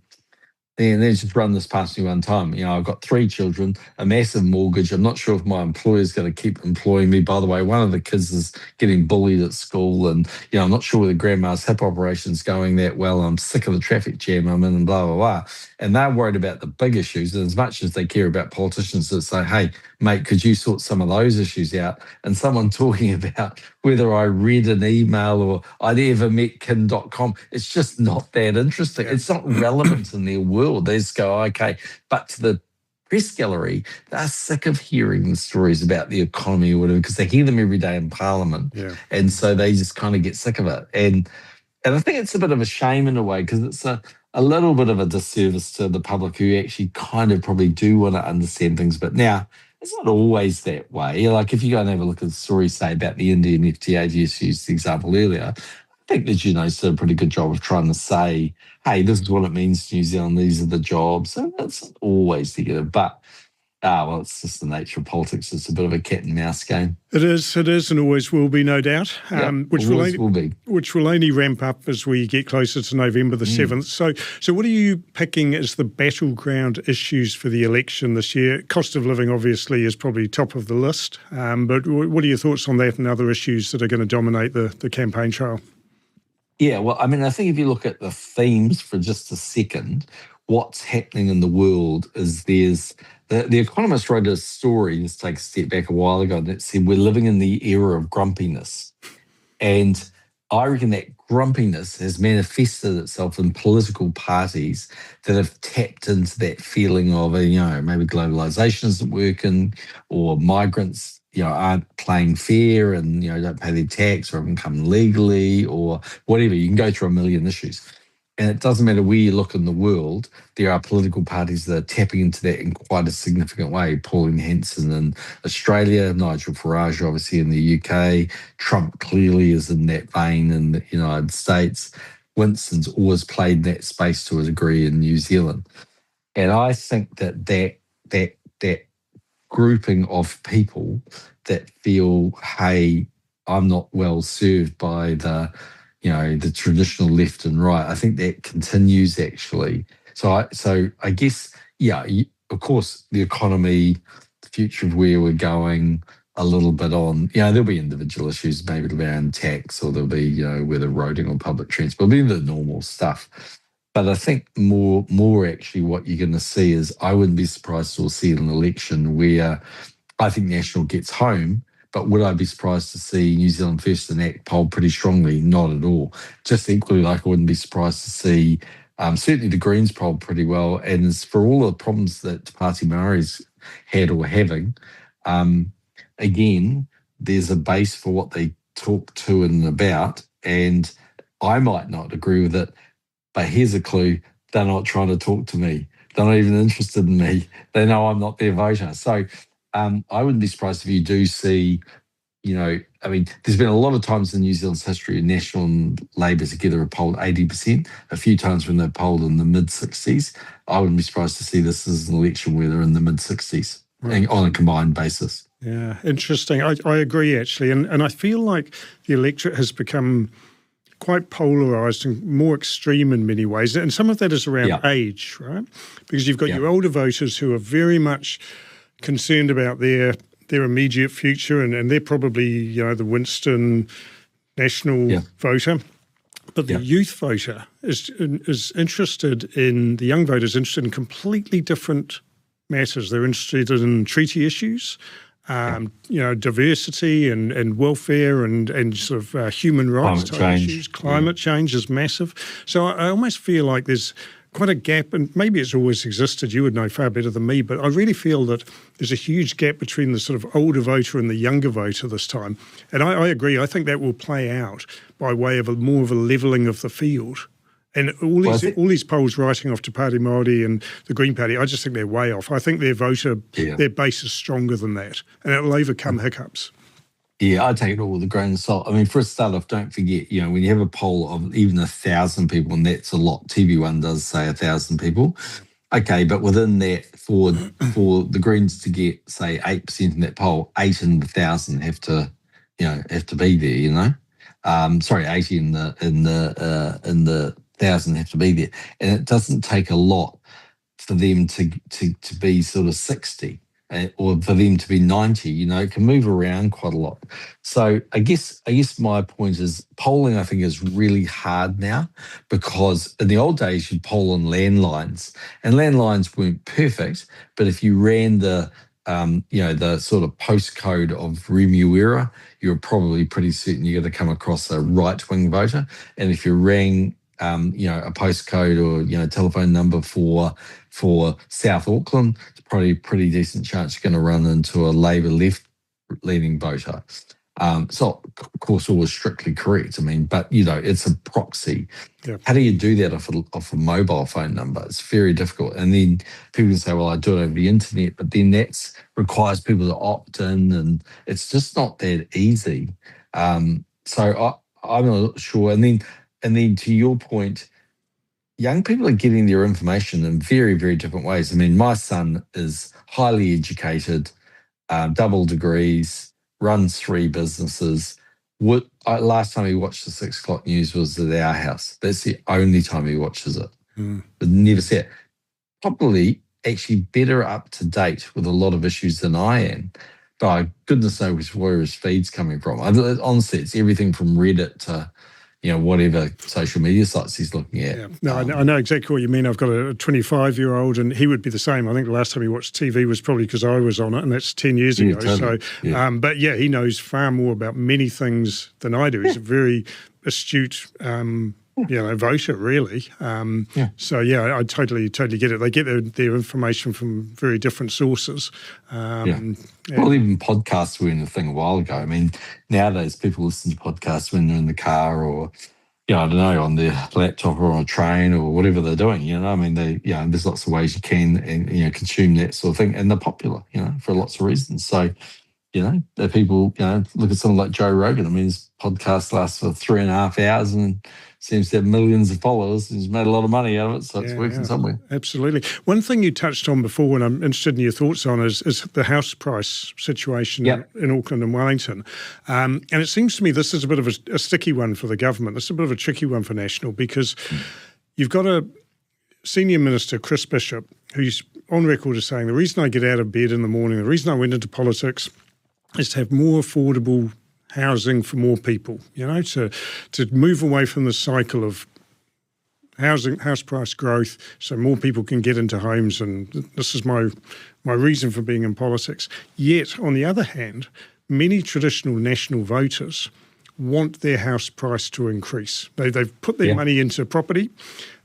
And let's just run this past me one time. I've got 3 children, a massive mortgage. I'm not sure if my employer's going to keep employing me. By the way, one of the kids is getting bullied at school, and I'm not sure whether grandma's hip operation's going that well. I'm sick of the traffic jam I'm in, and blah blah blah. And they're worried about the big issues, and as much as they care about politicians that say, "Hey, mate, could you sort some of those issues out?" And someone talking about whether I read an email or I'd ever met Kim.com, it's just not that interesting. It's not relevant in their world. They just go, okay. But to the press gallery, they're sick of hearing the stories about the economy or whatever, because they hear them every day in Parliament. Yeah. And so they just kind of get sick of it. And I think it's a bit of a shame in a way, because it's a little bit of a disservice to the public who actually kind of probably do want to understand things. But now, it's not always that way. Like if you go and have a look at the story, say, about the Indian FTA, you just used the example earlier, I think the Juno's did a pretty good job of trying to say, hey, this is what it means to New Zealand, these are the jobs. So that's not always negative. But, well, it's just the nature of politics. It's a bit of a cat and mouse game. It is, and always will be, no doubt. Which will only ramp up as we get closer to November the 7th. So what are you picking as the battleground issues for the election this year? Cost of living, obviously, is probably top of the list. But what are your thoughts on that and other issues that are going to dominate the campaign trail? Yeah, well, I mean, I think if you look at the themes for just a second, what's happening in the world is the Economist wrote a story, let's take a step back a while ago, that said we're living in the era of grumpiness. And I reckon that grumpiness has manifested itself in political parties that have tapped into that feeling of, maybe globalization isn't working, or migrants, aren't playing fair and, don't pay their tax or haven't come legally or whatever. You can go through a million issues. And it doesn't matter where you look in the world, there are political parties that are tapping into that in quite a significant way. Pauline Hanson in Australia, Nigel Farage obviously in the UK, Trump clearly is in that vein in the United States. Winston's always played that space to a degree in New Zealand. And I think that grouping of people that feel, hey, I'm not well served by the traditional left and right. I think that continues actually. So I guess, of course, the economy, the future of where we're going, a little bit on, there'll be individual issues, maybe around tax, or there'll be, whether roading or public transport, it'll be the normal stuff. But I think more actually what you're going to see is, I wouldn't be surprised to see an election where I think National gets home. But would I be surprised to see New Zealand First and ACT poll pretty strongly? Not at all. Just equally, like I wouldn't be surprised to see certainly the Greens poll pretty well. And as for all the problems that Te Pāti Māori's had or having, again, there's a base for what they talk to and about. And I might not agree with it, but here's a clue: they're not trying to talk to me. They're not even interested in me. They know I'm not their voter. So I wouldn't be surprised if you do see, there's been a lot of times in New Zealand's history, National and Labour together have polled 80%, a few times when they've polled in the mid-60s. I wouldn't be surprised to see this as an election where they're in the mid-60s on a combined basis. Yeah, interesting. I agree, actually. And I feel like the electorate has become quite polarised and more extreme in many ways. And some of that is around age, right? Because you've got your older voters who are very much concerned about their immediate future, and they're probably, the Winston National voter. But the youth voter is interested in, the young voter is interested in completely different matters. They're interested in treaty issues, diversity and welfare and sort of human rights type issues. Climate change is massive. So I almost feel like there's quite a gap, and maybe it's always existed, you would know far better than me, but I really feel that there's a huge gap between the sort of older voter and the younger voter this time. And I agree, I think that will play out by way of more of a levelling of the field. And all these polls writing off Te Pāti Māori and the Green Party, I just think they're way off. I think their voter, their base is stronger than that, and it will overcome hiccups. Yeah, I take it all with a grain of salt. I mean, for a start off, don't forget, when you have a poll of even 1,000 people, and that's a lot, TV1 does say 1,000 people. Okay, but within that, for the Greens to get, say, 8% in that poll, 8 in the 1,000 have to be there. 80 in the 1,000 have to be there, and it doesn't take a lot for them to be sort of 60 or for them to be 90. It can move around quite a lot. So I guess my point is polling, I think, is really hard now, because in the old days you'd poll on landlines, and landlines weren't perfect, but if you ran the sort of postcode of Remuera, you're probably pretty certain you're going to come across a right-wing voter. And if you rang a postcode or telephone number for South Auckland, it's probably a pretty decent chance you're going to run into a Labor left-leaning voter. So of course, always strictly correct. I mean, but it's a proxy. Yeah. How do you do that off a mobile phone number? It's very difficult. And then people can say, "Well, I do it over the internet," but then that requires people to opt in, and it's just not that easy. So I'm not sure. And then to your point, young people are getting their information in very, very different ways. I mean, my son is highly educated, double degrees, runs 3 businesses. Last time he watched the 6 o'clock news was at our house. That's the only time he watches it. But never see it. Probably actually better up to date with a lot of issues than I am. But goodness knows where his feed's coming from. Honestly, it's everything from Reddit to whatever social media sites he's looking at. Yeah. No, I know exactly what you mean. I've got a 25-year-old, and he would be the same. I think the last time he watched TV was probably because I was on it, and that's 10 years ago. Totally. So, but yeah, he knows far more about many things than I do. He's a very astute, voter, really. So yeah, I totally get it. They get their information from very different sources. Well, even podcasts were in a thing a while ago. I mean, nowadays people listen to podcasts when they're in the car, or I don't know, on their laptop or on a train or whatever they're doing. I mean, there's lots of ways you can and consume that sort of thing, and they're popular, for lots of reasons. So, the people, look at someone like Joe Rogan. I mean, his podcast lasts for 3.5 hours and seems to have millions of followers. He's made a lot of money out of it, so it's working somewhere. Absolutely. One thing you touched on before, and I'm interested in your thoughts on, is the house price situation in Auckland and Wellington. And it seems to me this is a bit of a sticky one for the government. This is a bit of a tricky one for National, because you've got a senior minister, Chris Bishop, who's on record as saying, the reason I get out of bed in the morning, the reason I went into politics is to have more affordable housing for more people, to move away from the cycle of house price growth so more people can get into homes, and this is my reason for being in politics. Yet, on the other hand, many traditional National voters want their house price to increase. They've put their money into property.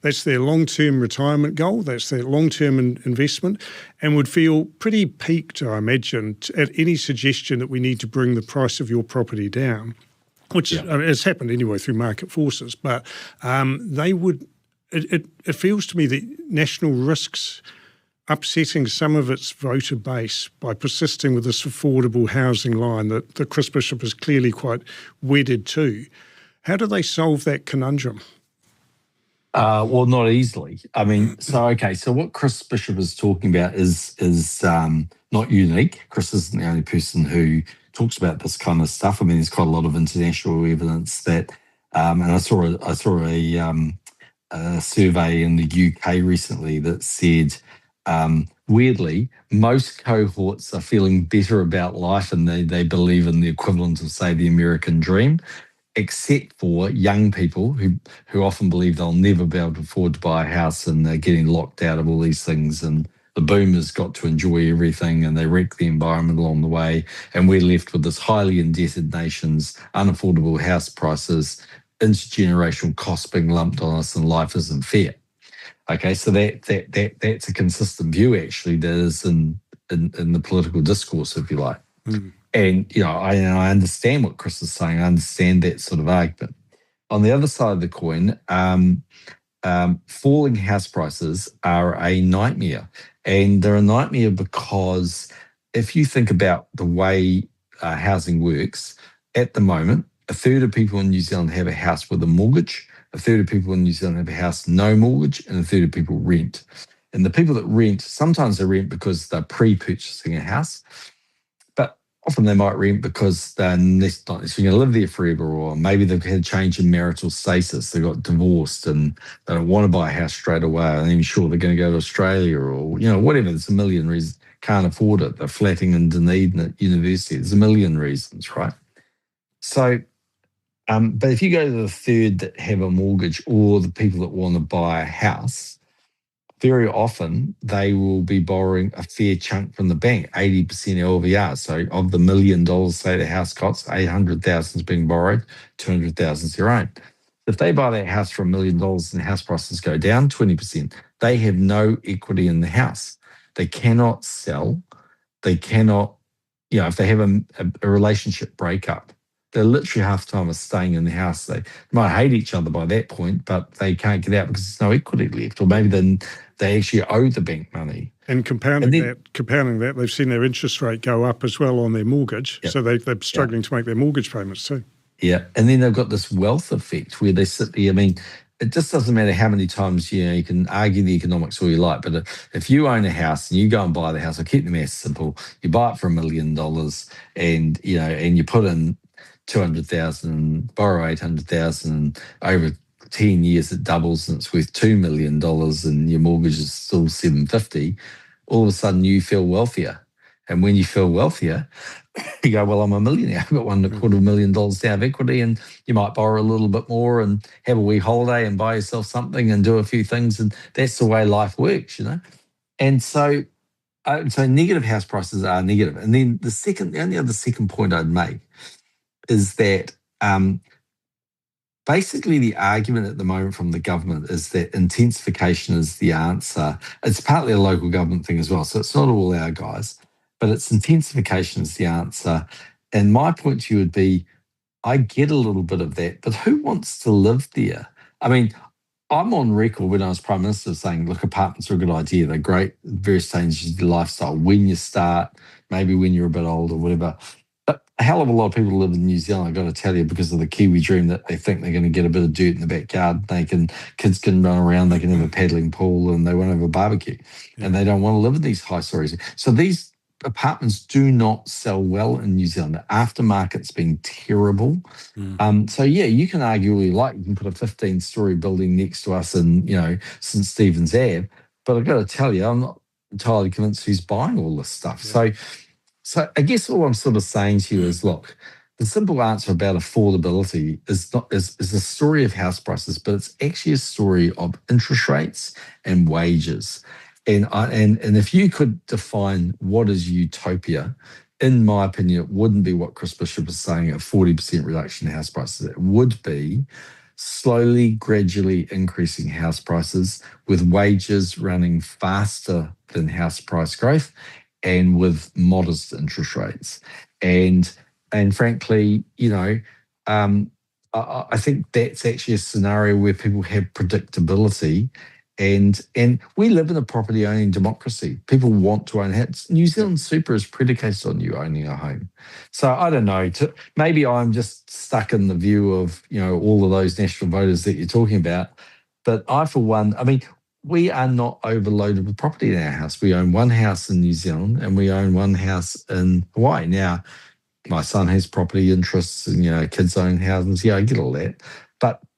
That's their long-term retirement goal. That's their long-term investment, and would feel pretty piqued, I imagine, at any suggestion that we need to bring the price of your property down, which has happened anyway through market forces. But they would. It feels to me that National risks upsetting some of its voter base by persisting with this affordable housing line that Chris Bishop is clearly quite wedded to. How do they solve that conundrum? Well, not easily. I mean, so what Chris Bishop is talking about is not unique. Chris isn't the only person who talks about this kind of stuff. I mean, there's quite a lot of international evidence that, and I saw a survey in the UK recently that said, weirdly, most cohorts are feeling better about life, and they believe in the equivalent of, say, the American dream, except for young people who often believe they'll never be able to afford to buy a house, and they're getting locked out of all these things, and the boomers got to enjoy everything and they wrecked the environment along the way, and we're left with this highly indebted nation's unaffordable house prices, intergenerational costs being lumped on us, and life isn't fair. Okay, so that's a consistent view, actually, that is in the political discourse, if you like. And, I understand what Chris is saying. I understand that sort of argument. On the other side of the coin, falling house prices are a nightmare. And they're a nightmare because if you think about the way housing works, at the moment, a third of people in New Zealand have a house with a mortgage, a third of people in New Zealand have a house no mortgage, and a third of people rent. And the people that rent, sometimes they rent because they're pre-purchasing a house. often they might rent because they're not necessarily going to live there forever, or maybe they've had a change in marital status. They got divorced and they don't want to buy a house straight away. I'm even sure they're going to go to Australia or, whatever. There's a million reasons. Can't afford it. They're flatting in Dunedin at university. There's a million reasons, right? So, but if you go to the third that have a mortgage or the people that want to buy a house, very often they will be borrowing a fair chunk from the bank, 80% LVR. So of the $1 million, say the house costs, 800,000 is being borrowed, 200,000 is their own. If they buy that house for $1 million and the house prices go down 20%, they have no equity in the house. They cannot sell. They cannot, if they have a relationship breakup, they're literally half the time are staying in the house. They might hate each other by that point, but they can't get out because there's no equity left. Or maybe then they actually owe the bank money. And compounding that, they've seen their interest rate go up as well on their mortgage. Yep. So they're struggling to make their mortgage payments too. Yeah. And then they've got this wealth effect where they sit there. I mean, it just doesn't matter how many times, you can argue the economics all you like, but if you own a house and you go and buy the house, I'll keep the math simple, you buy it for $1 million and, and you put in 200,000, borrow 800,000, over 10 years it doubles and it's worth $2 million and your mortgage is still 750, all of a sudden you feel wealthier. And when you feel wealthier, you go, well, I'm a millionaire. I've got $1.25 million down of equity, and you might borrow a little bit more and have a wee holiday and buy yourself something and do a few things. And that's the way life works, And so negative house prices are negative. And then the only other second point I'd make is that basically the argument at the moment from the government is that intensification is the answer. It's partly a local government thing as well, so it's not all our guys, but it's intensification is the answer. And my point to you would be, I get a little bit of that, but who wants to live there? I mean, I'm on record when I was Prime Minister saying, look, apartments are a good idea. They're great at various stages of your lifestyle. When you start, maybe when you're a bit older, whatever. But a hell of a lot of people live in New Zealand, I've got to tell you, because of the Kiwi dream, that they think they're going to get a bit of dirt in the backyard. Kids can run around, they can have a paddling pool, and they won't have a barbecue. Yeah. And they don't want to live in these high stories. So these apartments do not sell well in New Zealand. The aftermarket's been terrible. So yeah, you can argue all you like. You can put a 15-story building next to us in, St. Stephen's Ave, but I've got to tell you, I'm not entirely convinced who's buying all this stuff. Yeah. So I guess all I'm sort of saying to you is, look, the simple answer about affordability is a story of house prices, but it's actually a story of interest rates and wages. And if you could define what is utopia, in my opinion, it wouldn't be what Chris Bishop is saying, a 40% reduction in house prices. It would be slowly, gradually increasing house prices with wages running faster than house price growth and with modest interest rates. And frankly, I think that's actually a scenario where people have predictability. And we live in a property owning democracy. People want to own homes. New Zealand Super is predicated on you owning a home. So I don't know. Maybe I'm just stuck in the view of all of those national voters that you're talking about. But I, for one, we are not overloaded with property in our house. We own one house in New Zealand and we own one house in Hawaii. Now, my son has property interests and kids own houses. Yeah, I get all that.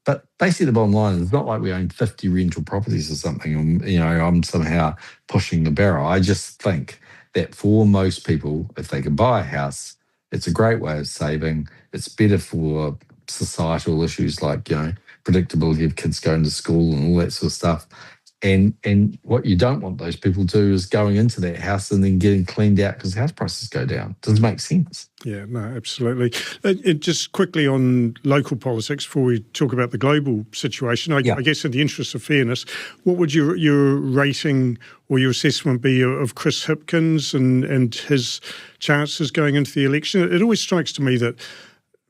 But basically the bottom line is, it's not like we own 50 rental properties or something and, I'm somehow pushing the barrel. I just think that for most people, if they can buy a house, it's a great way of saving. It's better for societal issues like, predictability of kids going to school and all that sort of stuff. And what you don't want those people to do is going into that house and then getting cleaned out because house prices go down. Doesn't make sense. Yeah, no, absolutely. Just quickly on local politics before we talk about the global situation, I guess in the interest of fairness, what would your rating or your assessment be of Chris Hipkins and his chances going into the election? It always strikes to me that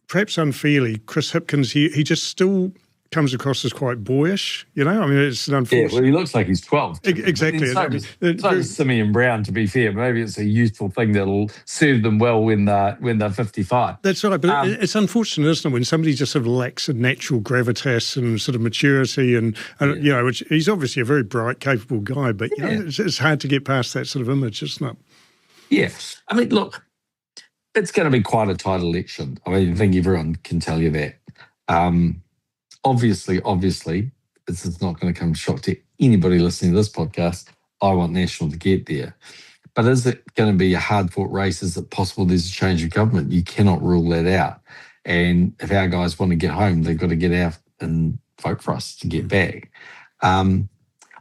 perhaps unfairly, Chris Hipkins, he just still comes across as quite boyish, it's an unfortunate... Yeah, well, he looks like he's 12. Exactly. So does Simeon Brown, to be fair. Maybe it's a useful thing that'll serve them well when they're 55. That's right, but it's unfortunate, isn't it, when somebody just sort of lacks a natural gravitas and sort of maturity and which he's obviously a very bright, capable guy, but, it's hard to get past that sort of image, isn't it? Yeah. Look, It's going to be quite a tight election. I mean, I think everyone can tell you that. Um, obviously, this is not going to come shock to anybody listening to this podcast. I want National to get there. But is it going to be a hard-fought race? Is it possible there's a change of government? You cannot rule that out. And if our guys want to get home, they've got to get out and vote for us to get back. I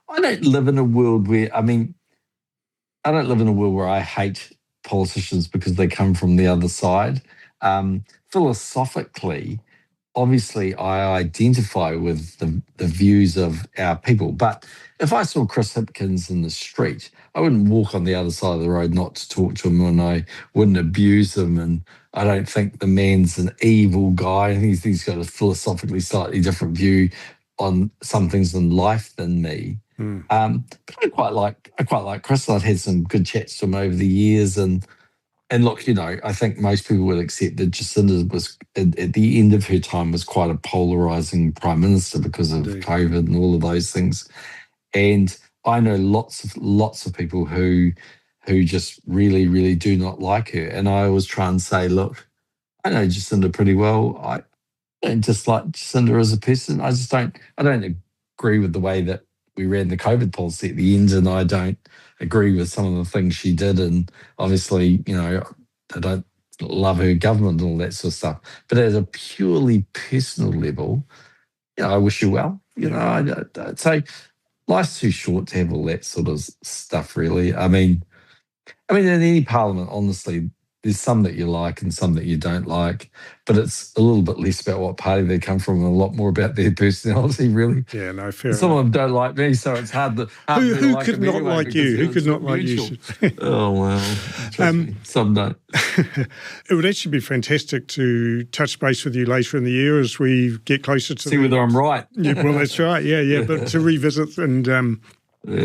don't live in a world where, I don't live in a world where I hate politicians because they come from the other side. Philosophically, obviously, I identify with the views of our people. But if I saw Chris Hipkins in the street, I wouldn't walk on the other side of the road not to talk to him, and I wouldn't abuse him. And I don't think the man's an evil guy. I think he's got a philosophically slightly different view on some things in life than me. But I quite like Chris. I've had some good chats to him over the years, and look, I think most people would accept that Jacinda was at the end of her time was quite a polarizing prime minister because of Indeed. COVID and all of those things. And I know lots of people who just really, really do not like her. And I always try and say, look, I know Jacinda pretty well. I don't dislike Jacinda as a person. I don't agree with the way that we ran the COVID policy at the end, and I don't agree with some of the things she did. And obviously, I don't love her government and all that sort of stuff. But at a purely personal level, I wish her well. I'd say life's too short to have all that sort of stuff, really. I mean, in any parliament, honestly, there's some that you like and some that you don't like, but it's a little bit less about what party they come from and a lot more about their personality, really. Yeah, no, fair Some enough. of them don't like me, so it's hard to Who like could them not anyway like you? Who because could not it's like you? mutual. Oh, well, trust me, some don't. It would actually be fantastic to touch base with you later in the year as we get closer to See whether I'm right. Yeah, well, that's right. Yeah. But to revisit and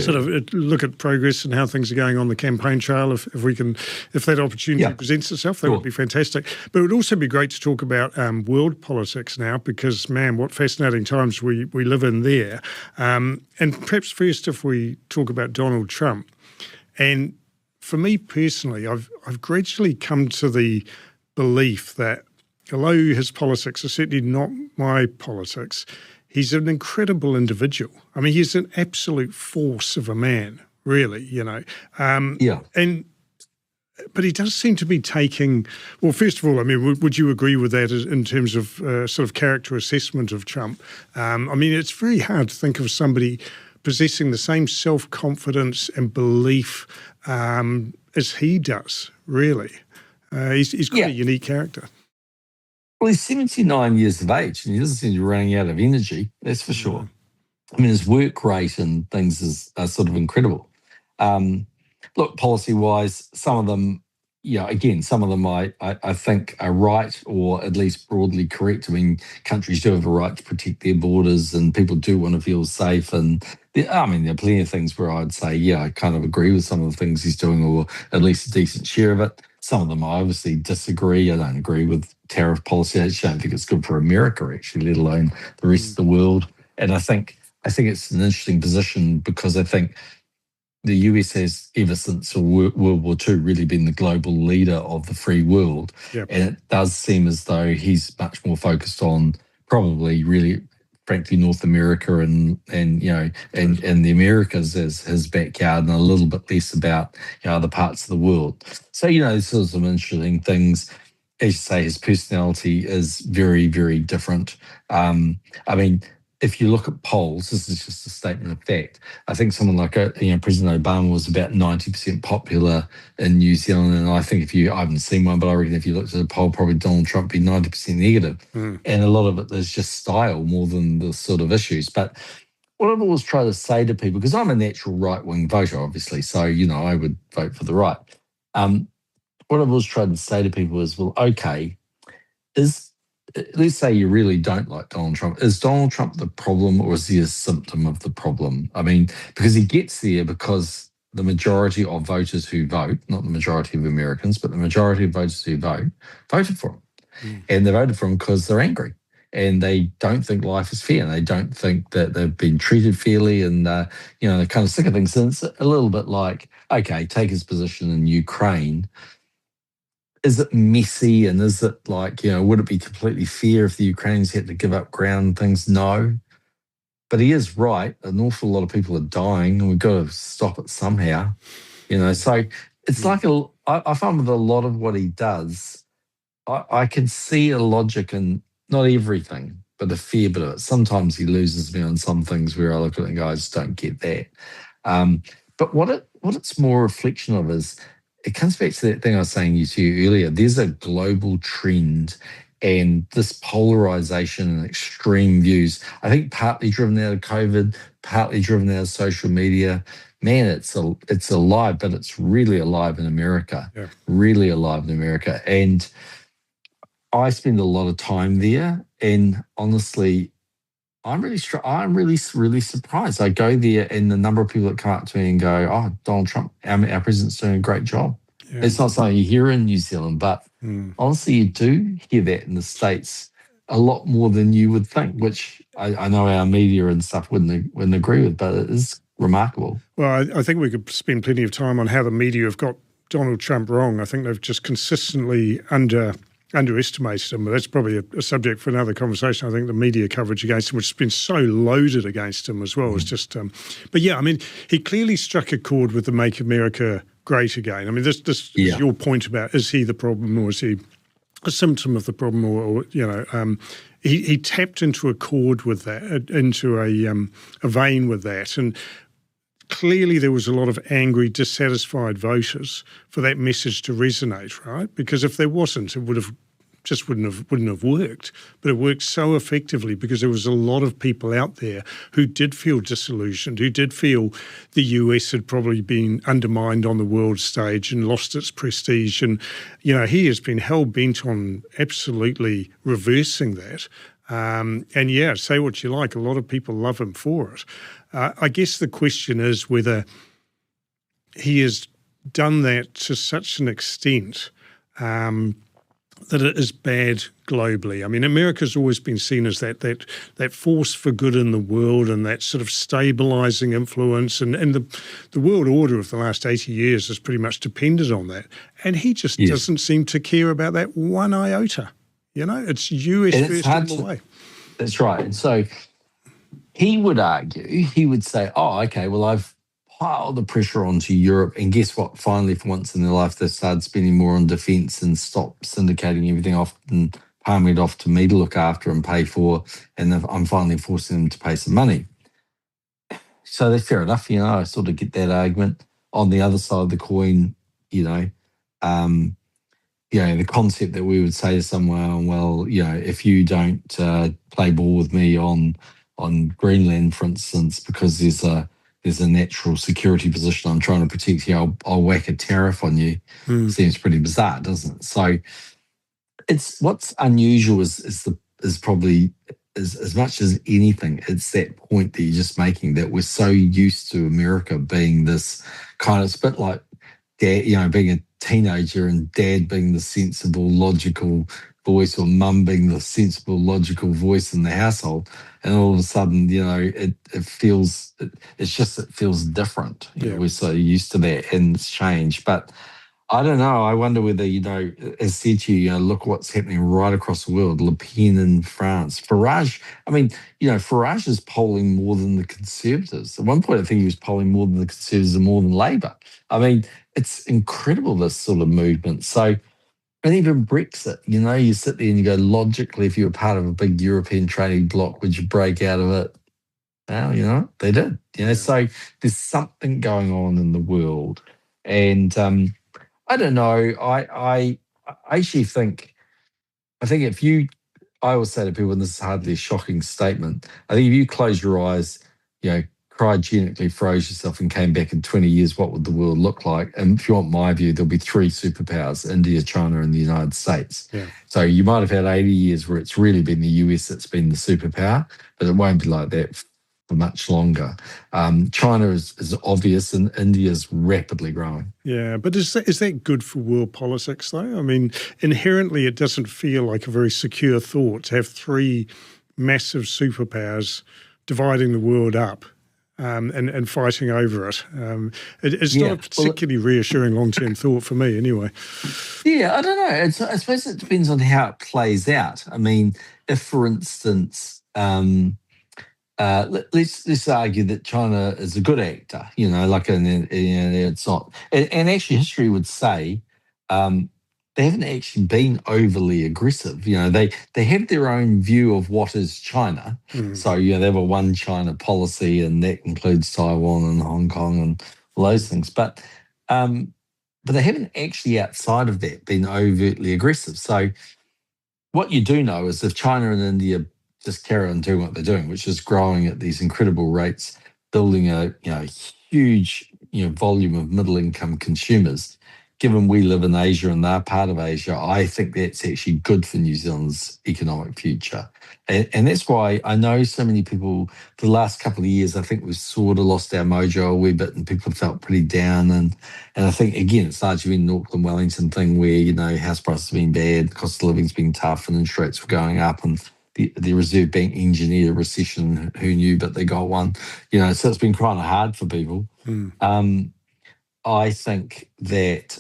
sort of look at progress and how things are going on the campaign trail, if that opportunity presents itself, that would be fantastic. But it would also be great to talk about world politics now, because, man, what fascinating times we live in there. And perhaps first, if we talk about Donald Trump. And for me personally, I've gradually come to the belief that although his politics are certainly not my politics, he's an incredible individual. I mean, he's an absolute force of a man, really, But he does seem to be taking, well, first of all, I mean, would you agree with that in terms of sort of character assessment of Trump? I mean, it's very hard to think of somebody possessing the same self-confidence and belief as he does, really. He's quite a unique character. Well, he's 79 years of age and he doesn't seem to be running out of energy, that's for sure. I mean, his work rate and things are sort of incredible. Look, policy-wise, some of them, some of them I think are right or at least broadly correct. I mean, countries do have a right to protect their borders and people do want to feel safe. And there are plenty of things where I'd say, I kind of agree with some of the things he's doing, or at least a decent share of it. Some of them I obviously disagree. I don't agree with tariff policy. I just don't think it's good for America, actually, let alone the rest of the world. And I think it's an interesting position because I think the US has, ever since World War II, really been the global leader of the free world. Yep. And it does seem as though he's much more focused on probably really, frankly, North America and the Americas as his backyard, and a little bit less about other parts of the world. So, there's sort of some interesting things. As you say, his personality is very, very different. If you look at polls, this is just a statement of fact. I think someone like President Obama was about 90% popular in New Zealand, and I think I haven't seen one, but I reckon if you looked at a poll, probably Donald Trump would be 90% negative. And a lot of it is just style more than the sort of issues. But what I've always tried to say to people, because I'm a natural right-wing voter, obviously, so I would vote for the right. What I've always tried to say to people is, well, okay, let's say you really don't like Donald Trump. Is Donald Trump the problem, or is he a symptom of the problem? I mean, because he gets there because the majority of voters who vote, not the majority of Americans, but the majority of voters who vote, voted for him. And they voted for him because they're angry and they don't think life is fair and they don't think that they've been treated fairly, and, they're kind of sick of things. And it's a little bit like, okay, take his position in Ukraine. is it messy, and is it like, would it be completely fair if the Ukrainians had to give up ground and things? No. But he is right. An awful lot of people are dying, and we've got to stop it somehow. So it's like I find with a lot of what he does, I can see a logic in not everything, but a fair bit of it. Sometimes he loses me on some things where I look at it and go, I just don't get that. But what it's more a reflection of is, it comes back to that thing I was saying to you earlier. There's a global trend, and this polarization and extreme views, I think partly driven out of COVID, partly driven out of social media. Man, it's alive, but it's really alive in America. Yeah. Really alive in America. And I spend a lot of time there, and honestly, I'm really surprised. I go there, and the number of people that come up to me and go, "Oh, Donald Trump, our president's doing a great job." Yeah. It's not something you hear in New Zealand, but honestly, you do hear that in the States a lot more than you would think, which I know our media and stuff wouldn't agree with, but it is remarkable. Well, I think we could spend plenty of time on how the media have got Donald Trump wrong. I think they've just consistently underestimated him, but that's probably a subject for another conversation. I think the media coverage against him, which has been so loaded against him as well, is just. But yeah, I mean, he clearly struck a chord with the "Make America Great Again." I mean, this is your point about, is he the problem, or is he a symptom of the problem, or he tapped into a chord with that, into a vein with that, and clearly there was a lot of angry, dissatisfied voters for that message to resonate, right? Because if there wasn't, it wouldn't have worked. But it worked so effectively because there was a lot of people out there who did feel disillusioned, who did feel the US had probably been undermined on the world stage and lost its prestige. And, he has been hell-bent on absolutely reversing that. And yeah, say what you like, a lot of people love him for it. I guess the question is whether he has done that to such an extent that it is bad globally. I mean, America's always been seen as that force for good in the world, and that sort of stabilising influence, and the world order of the last 80 years has pretty much depended on that. And he just doesn't seem to care about that one iota. It's US first all the way. That's right. And so he would say, oh, okay, well, I've piled the pressure onto Europe, and guess what? Finally, for once in their life, they've started spending more on defence and stop syndicating everything off and palming it off to me to look after and pay for, and I'm finally forcing them to pay some money. So that's fair enough. I sort of get that argument. On the other side of the coin, the concept that we would say to someone, well, if you don't play ball with me on Greenland, for instance, because there's a natural security position I'm trying to protect you, I'll whack a tariff on you. Seems pretty bizarre, doesn't it? So it's what's unusual is probably as much as anything, it's that point that you're just making, that we're so used to America being this kind of, it's a bit like dad, being a teenager and dad being the sensible, logical voice, or mum being the sensible, logical voice in the household, and all of a sudden, it feels different. We're so used to that, and it's changed. But I don't know. I wonder whether, as said to you, look what's happening right across the world. Le Pen in France, Farage. I mean, Farage is polling more than the Conservatives. At one point, I think he was polling more than the Conservatives and more than Labour. I mean, it's incredible, this sort of movement. So, and even Brexit, you sit there and you go, logically, if you were part of a big European trading bloc, would you break out of it? Well, they did. So there's something going on in the world, and I don't know. I actually think, if you, I always say to people, and this is hardly a shocking statement, I think if you close your eyes, cryogenically froze yourself and came back in 20 years, what would the world look like? And if you want my view, there'll be three superpowers: India, China, and the United States. Yeah. So you might have had 80 years where it's really been the US that's been the superpower, but it won't be like that for much longer. China is obvious, and India is rapidly growing. Yeah, but is that good for world politics, though? I mean, inherently it doesn't feel like a very secure thought to have three massive superpowers dividing the world up. and fighting over it. It's not Yeah. a particularly reassuring long-term thought for me anyway. Yeah, I don't know. I suppose it depends on how it plays out. I mean, if, for instance, let's argue that China is a good actor, like it's not, and actually history would say they haven't actually been overly aggressive. They have their own view of what is China. So they have a one China policy, and that includes Taiwan and Hong Kong and all those things. But they haven't actually, outside of that, been overtly aggressive. So what you do know is if China and India just carry on doing what they're doing, which is growing at these incredible rates, building a huge volume of middle income consumers. Given we live in Asia and they're part of Asia, I think that's actually good for New Zealand's economic future. And that's why I know so many people, for the last couple of years, I think we've sort of lost our mojo a wee bit and people have felt pretty down. And I think, again, it's largely been an Auckland, Wellington thing where, house prices have been bad, cost of living's been tough and interest rates were going up and the Reserve Bank engineered a recession. Who knew, but they got one. So it's been kind of hard for people. I think that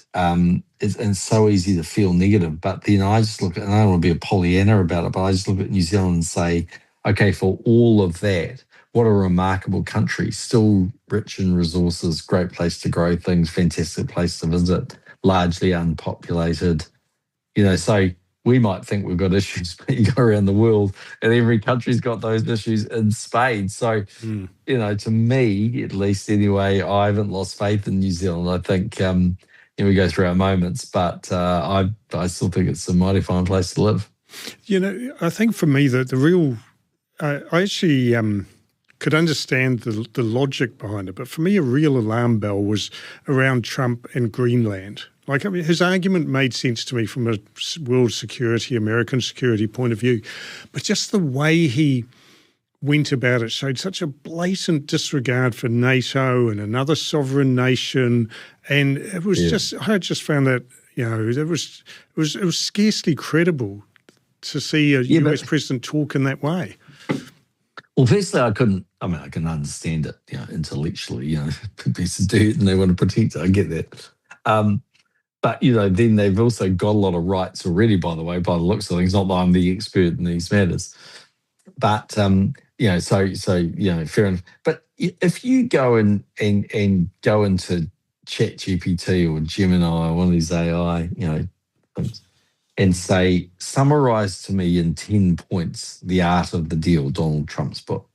it's so easy to feel negative, but then I just look at, and I don't want to be a Pollyanna about it, but I just look at New Zealand and say, okay, for all of that, what a remarkable country, still rich in resources, great place to grow things, fantastic place to visit, largely unpopulated. So we might think we've got issues, but you go around the world and every country's got those issues in spades. So, to me, at least anyway, I haven't lost faith in New Zealand. I think we go through our moments, but I still think it's a mighty fine place to live. I think for me, the real, I actually could understand the logic behind it, but for me, a real alarm bell was around Trump and Greenland. His argument made sense to me from a world security, American security point of view, but just the way he went about it showed such a blatant disregard for NATO and another sovereign nation, and it was I just found that it was scarcely credible to see a US president talk in that way. Well, firstly, I can understand it, intellectually, a piece of dirt and they want to protect it. I get that. But, then they've also got a lot of rights already, by the way, by the looks of things. Not that I'm the expert in these matters. But, so fair enough. But if you go and go into ChatGPT or Gemini or one of these AI, things, and say, summarize to me in 10 points the art of the deal, Donald Trump's book.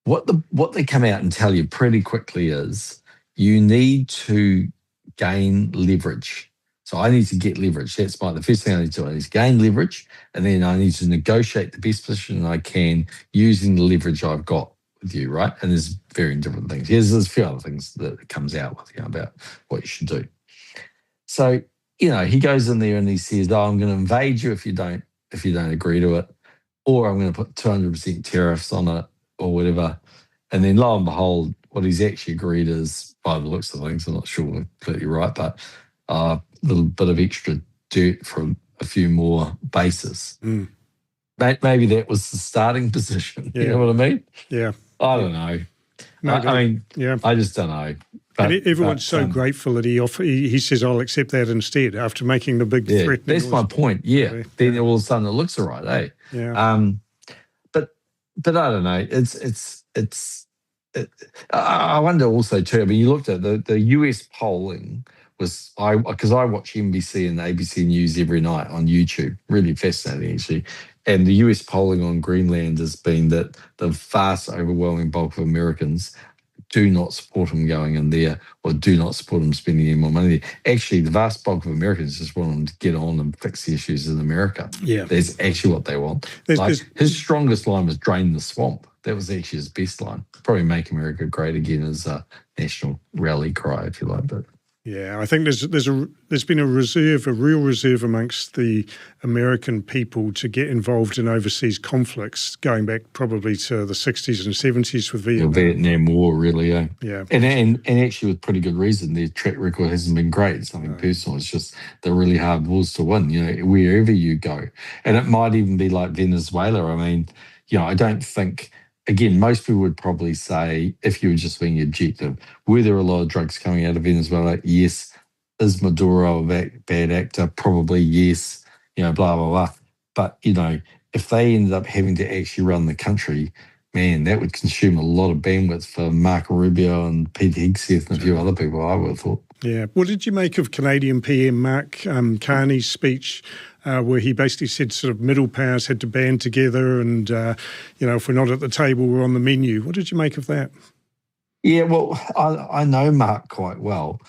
What they come out and tell you pretty quickly is you need to gain leverage. So I need to get leverage. That's the first thing I need to do. I need to gain leverage, and then I need to negotiate the best position I can using the leverage I've got with you, right? And there's varying different things. There's a few other things that it comes out with about what you should do. So, he goes in there and he says, I'm going to invade you if you don't agree to it, or I'm going to put 200% tariffs on it or whatever. And then lo and behold, what he's actually agreed is, by the looks of things, I'm not sure we're completely right, but a little bit of extra dirt for a few more bases. Maybe that was the starting position. Yeah. You know what I mean? Yeah. I don't know. I just don't know. But everyone's so grateful that he says, I'll accept that instead after making the big threat. That's my point. Yeah. Then all of a sudden it looks all right, eh? Yeah. But I don't know. I wonder also too. I mean, you looked at the US polling was because I watch NBC and ABC News every night on YouTube. Really fascinating, actually. And the US polling on Greenland has been that the vast, overwhelming bulk of Americans do not support him going in there or do not support him spending any more money there. Actually, the vast bulk of Americans just want him to get on and fix the issues in America. Yeah. That's actually what they want. His strongest line was drain the swamp. That was actually his best line. Probably make America great again as a national rally cry, if you like. But yeah, I think there's been a real reserve amongst the American people to get involved in overseas conflicts, going back probably to the 60s and 70s with Vietnam. The Vietnam War, really, yeah. Yeah. And actually with pretty good reason. Their track record hasn't been great. It's nothing personal. It's just they're really hard wars to win, wherever you go. And it might even be like Venezuela. I mean, I don't think again, most people would probably say, if you were just being objective, were there a lot of drugs coming out of Venezuela? Yes. Is Maduro a bad actor? Probably yes. Blah, blah, blah. But, if they ended up having to actually run the country, man, that would consume a lot of bandwidth for Marco Rubio and Pete Hegseth and a few other people, I would have thought. Yeah. What did you make of Canadian PM Mark Carney's speech where he basically said sort of middle powers had to band together and, if we're not at the table, we're on the menu? What did you make of that? Yeah, well, I know Mark quite well.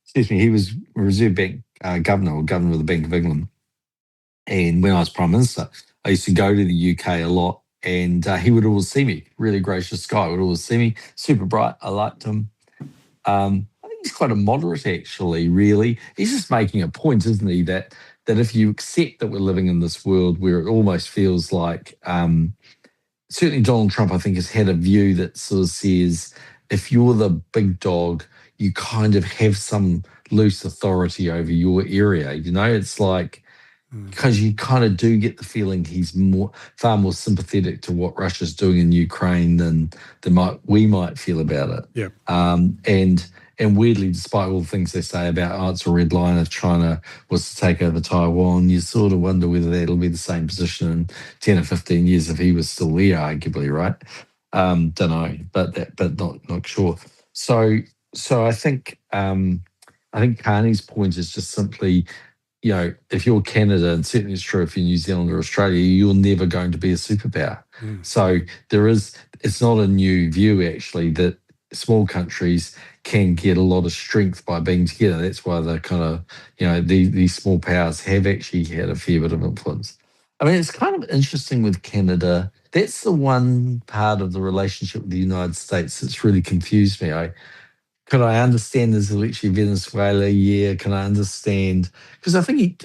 Excuse me, he was Reserve Bank governor or governor of the Bank of England. And when I was Prime Minister, I used to go to the UK a lot and he would always see me. Really gracious guy, would always see me. Super bright. I liked him. I think he's quite a moderate, actually, really. He's just making a point, isn't he, that if you accept that we're living in this world where it almost feels like, certainly Donald Trump, I think, has had a view that sort of says, if you're the big dog, you kind of have some loose authority over your area. It's like, because you kind of do get the feeling he's far more sympathetic to what Russia's doing in Ukraine than we might feel about it. Yeah. And weirdly, despite all the things they say about it's a red line if China was to take over Taiwan, you sort of wonder whether that'll be the same position in 10 or 15 years if he was still there, arguably, right? Don't know, but not sure. So I think Carney's point is just simply, if you're Canada, and certainly it's true if you're New Zealand or Australia, you're never going to be a superpower. So it's not a new view, actually, that small countries can get a lot of strength by being together. That's why the kind of, these small powers have actually had a fair bit of influence. I mean, it's kind of interesting with Canada. That's the one part of the relationship with the United States that's really confused me. Could I understand there's election Venezuela? Yeah. Can I understand? Because I think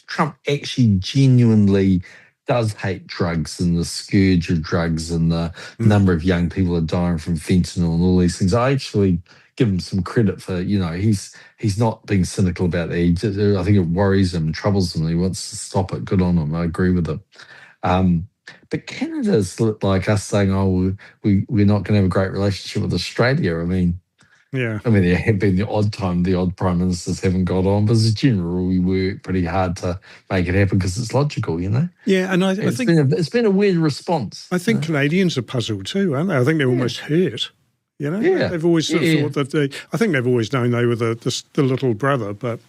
Trump actually genuinely does hate drugs and the scourge of drugs and the number of young people are dying from fentanyl and all these things. I actually give him some credit for, he's not being cynical about that. I think it worries him, troubles him. He wants to stop it. Good on him. I agree with him. But Canada's like us saying, oh, we're not going to have a great relationship with Australia. I mean, there have been the odd time the odd prime ministers haven't got on, but as a general rule, we work pretty hard to make it happen because it's logical, Yeah, and I think it's been a weird response. I think Canadians are puzzled too, aren't they? I think they're almost hurt. Yeah. They've always sort of thought that I think they've always known they were the little brother, but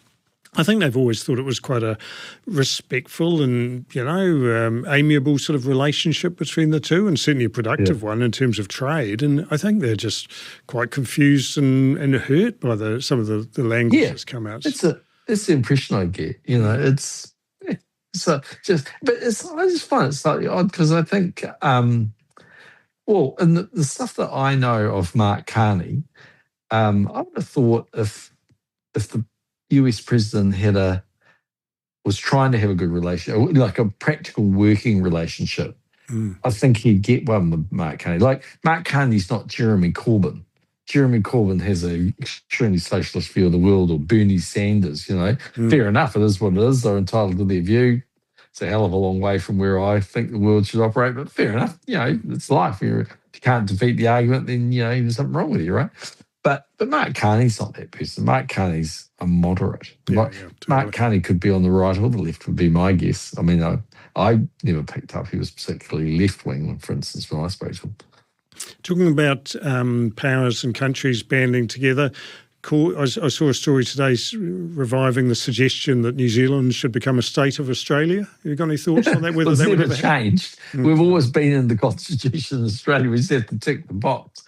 I think they've always thought it was quite a respectful and, amiable sort of relationship between the two, and certainly a productive one in terms of trade. And I think they're just quite confused and hurt by some of the language that's come out. That's the impression I get. I just find it slightly odd because I think, and the stuff that I know of Mark Carney, I would have thought if the US president was trying to have a good relationship, like a practical working relationship, I think he'd get one with Mark Carney. Like, Mark Carney's not Jeremy Corbyn. Jeremy Corbyn has an extremely socialist view of the world, or Bernie Sanders, Fair enough, it is what it is. They're entitled to their view. It's a hell of a long way from where I think the world should operate, but fair enough. It's life. If you can't defeat the argument, then, there's something wrong with you, right? But Mark Carney's not that person. Mark Carney's a moderate. Totally. Mark Carney could be on the right or the left, would be my guess. I mean, I never picked up he was particularly left-wing, for instance, when I spoke to him. Talking about powers and countries banding together, I saw a story today reviving the suggestion that New Zealand should become a state of Australia. Have you got any thoughts on that? Whether that would ever changed. We've always been in the Constitution of Australia. We just have to tick the box.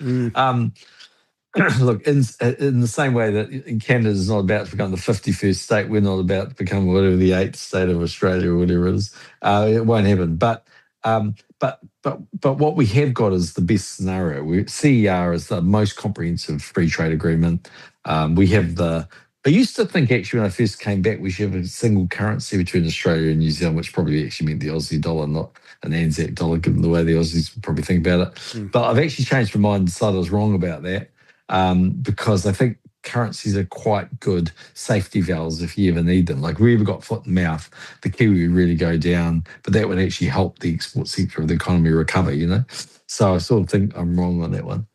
Look, in the same way that Canada is not about to become the 51st state, we're not about to become whatever the 8th state of Australia or whatever it is. It won't happen. But what we have got is the best scenario. CER is the most comprehensive free trade agreement. We have I used to think, actually, when I first came back, we should have a single currency between Australia and New Zealand, which probably actually meant the Aussie dollar, not an ANZ dollar, given the way the Aussies would probably think about it. But I've actually changed my mind and decided I was wrong about that. Because I think currencies are quite good safety valves if you ever need them. Like, if we ever got foot and mouth, the Kiwi would really go down, but that would actually help the export sector of the economy recover. So I sort of think I'm wrong on that one.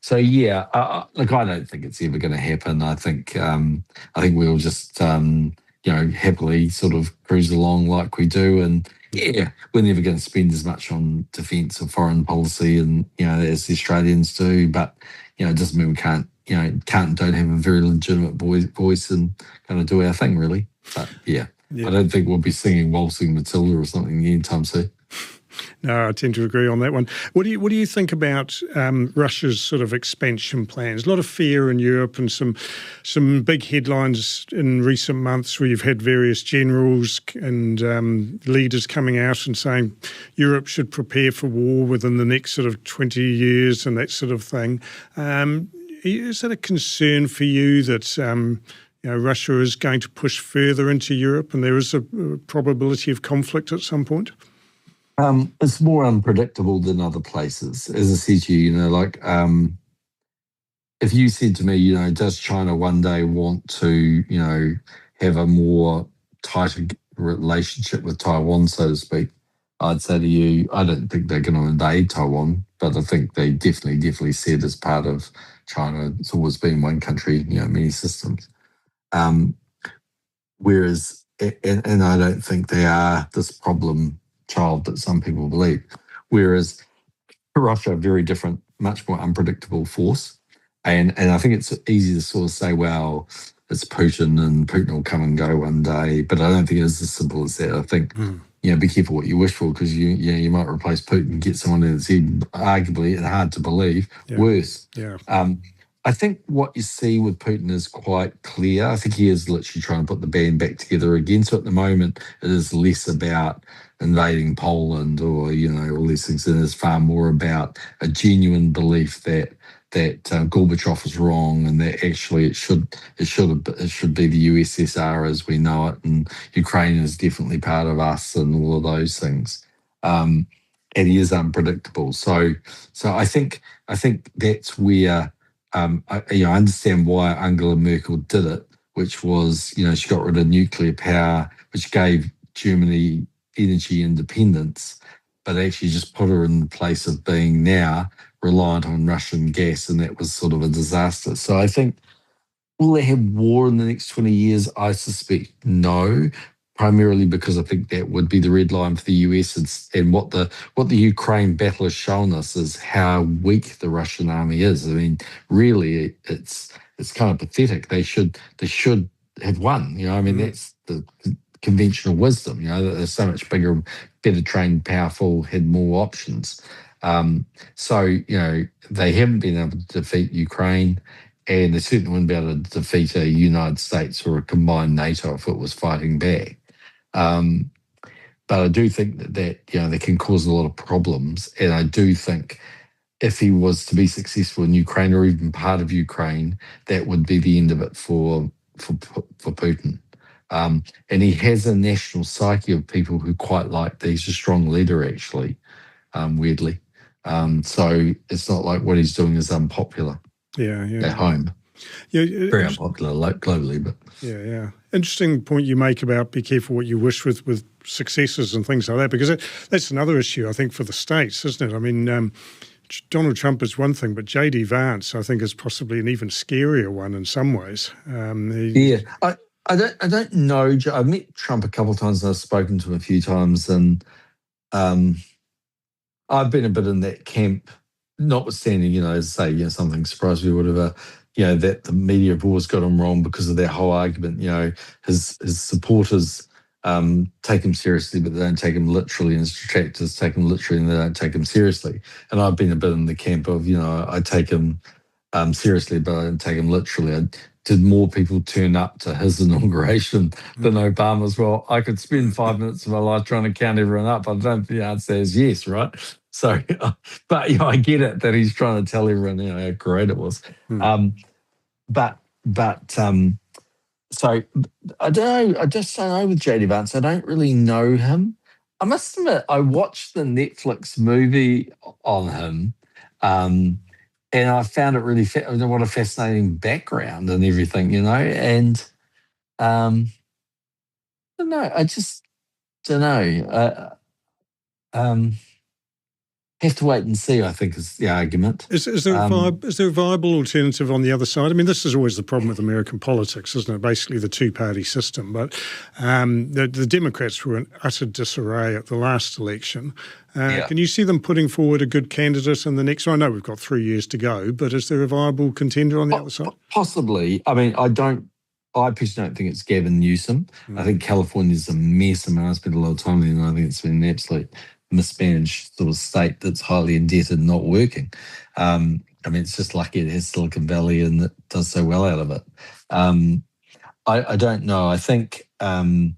So yeah, look, I don't think it's ever going to happen. I think we'll just happily sort of cruise along like we do, and yeah, we're never going to spend as much on defence or foreign policy, and as the Australians do. But it doesn't mean we can't and don't have a very legitimate voice and kind of do our thing, really. But yeah, I don't think we'll be singing Waltzing Matilda or something anytime soon. No, I tend to agree on that one. What do you think about Russia's sort of expansion plans? A lot of fear in Europe, and some big headlines in recent months where you've had various generals and leaders coming out and saying Europe should prepare for war within the next sort of 20 years and that sort of thing. Is that a concern for you that Russia is going to push further into Europe and there is a probability of conflict at some point? It's more unpredictable than other places. As I said to you, if you said to me, does China one day want to, have a more tighter relationship with Taiwan, so to speak, I'd say to you, I don't think they're going to invade Taiwan, but I think they definitely said as part of China, it's always been one country, many systems. Whereas, and I don't think they are this problem child that some people believe. Whereas Russia, a very different, much more unpredictable force. And I think it's easy to sort of say, well, it's Putin and Putin will come and go one day. But I don't think it's as simple as that. I think, be careful what you wish for, because you might replace Putin and get someone that's arguably, and hard to believe, worse. Yeah. I think what you see with Putin is quite clear. I think he is literally trying to put the band back together again. So at the moment, it is less about invading Poland or all these things, and it's far more about a genuine belief that Gorbachev was wrong, and that actually it should be the USSR as we know it, and Ukraine is definitely part of us, and all of those things. And he is unpredictable. So I think that's where I understand why Angela Merkel did it, which was she got rid of nuclear power, which gave Germany energy independence, but actually just put her in the place of being now reliant on Russian gas, and that was sort of a disaster. So I think, will they have war in the next 20 years? I suspect no, primarily because I think that would be the red line for the US, and what the Ukraine battle has shown us is how weak the Russian army is. I mean, really, it's kind of pathetic. They should have won. I mean, that's the conventional wisdom. That they're so much bigger, better trained, powerful, had more options. So they haven't been able to defeat Ukraine, and they certainly wouldn't be able to defeat a United States or a combined NATO if it was fighting back. But I do think that they can cause a lot of problems, and I do think if he was to be successful in Ukraine or even part of Ukraine, that would be the end of it for Putin. And he has a national psyche of people who quite like that. He's a strong leader, actually, weirdly. So it's not like what he's doing is unpopular. At home. Very unpopular globally, but yeah. Interesting point you make about be careful what you wish with successes and things like that, because that's another issue I think for the States, isn't it? I mean, Donald Trump is one thing, but J.D. Vance I think is possibly an even scarier one in some ways. I don't know. I've met Trump a couple of times and I've spoken to him a few times, and I've been a bit in that camp, notwithstanding, as I say, something surprised me, whatever, that the media have always got him wrong because of their whole argument. His supporters take him seriously, but they don't take him literally, and his detractors take him literally and they don't take him seriously. And I've been a bit in the camp of, I take him seriously, but I don't take him literally. Did more people turn up to his inauguration than Obama's? Well, I could spend 5 minutes of my life trying to count everyone up. I don't think the answer is yes, right? So, but I get it that he's trying to tell everyone how great it was. So I don't know. I just don't know with J.D. Vance. I don't really know him. I must admit, I watched the Netflix movie on him. and I found it really what a fascinating background and everything, and um, I don't know, I just don't know. Um, have to wait and see, I think, is the argument. Is there is there a viable alternative on the other side? I mean, this is always the problem with American politics, isn't it? Basically, the two-party system. But the Democrats were in utter disarray at the last election. Can you see them putting forward a good candidate in the next one? I know we've got 3 years to go, but is there a viable contender on the other side? Possibly. I mean, I personally don't think it's Gavin Newsom. I think California's a mess. I mean, I spent a lot of time there, and I think it's been an absolute mismanaged sort of state that's highly indebted and not working. I mean, it's just lucky it has Silicon Valley and it does so well out of it. I don't know. I think, can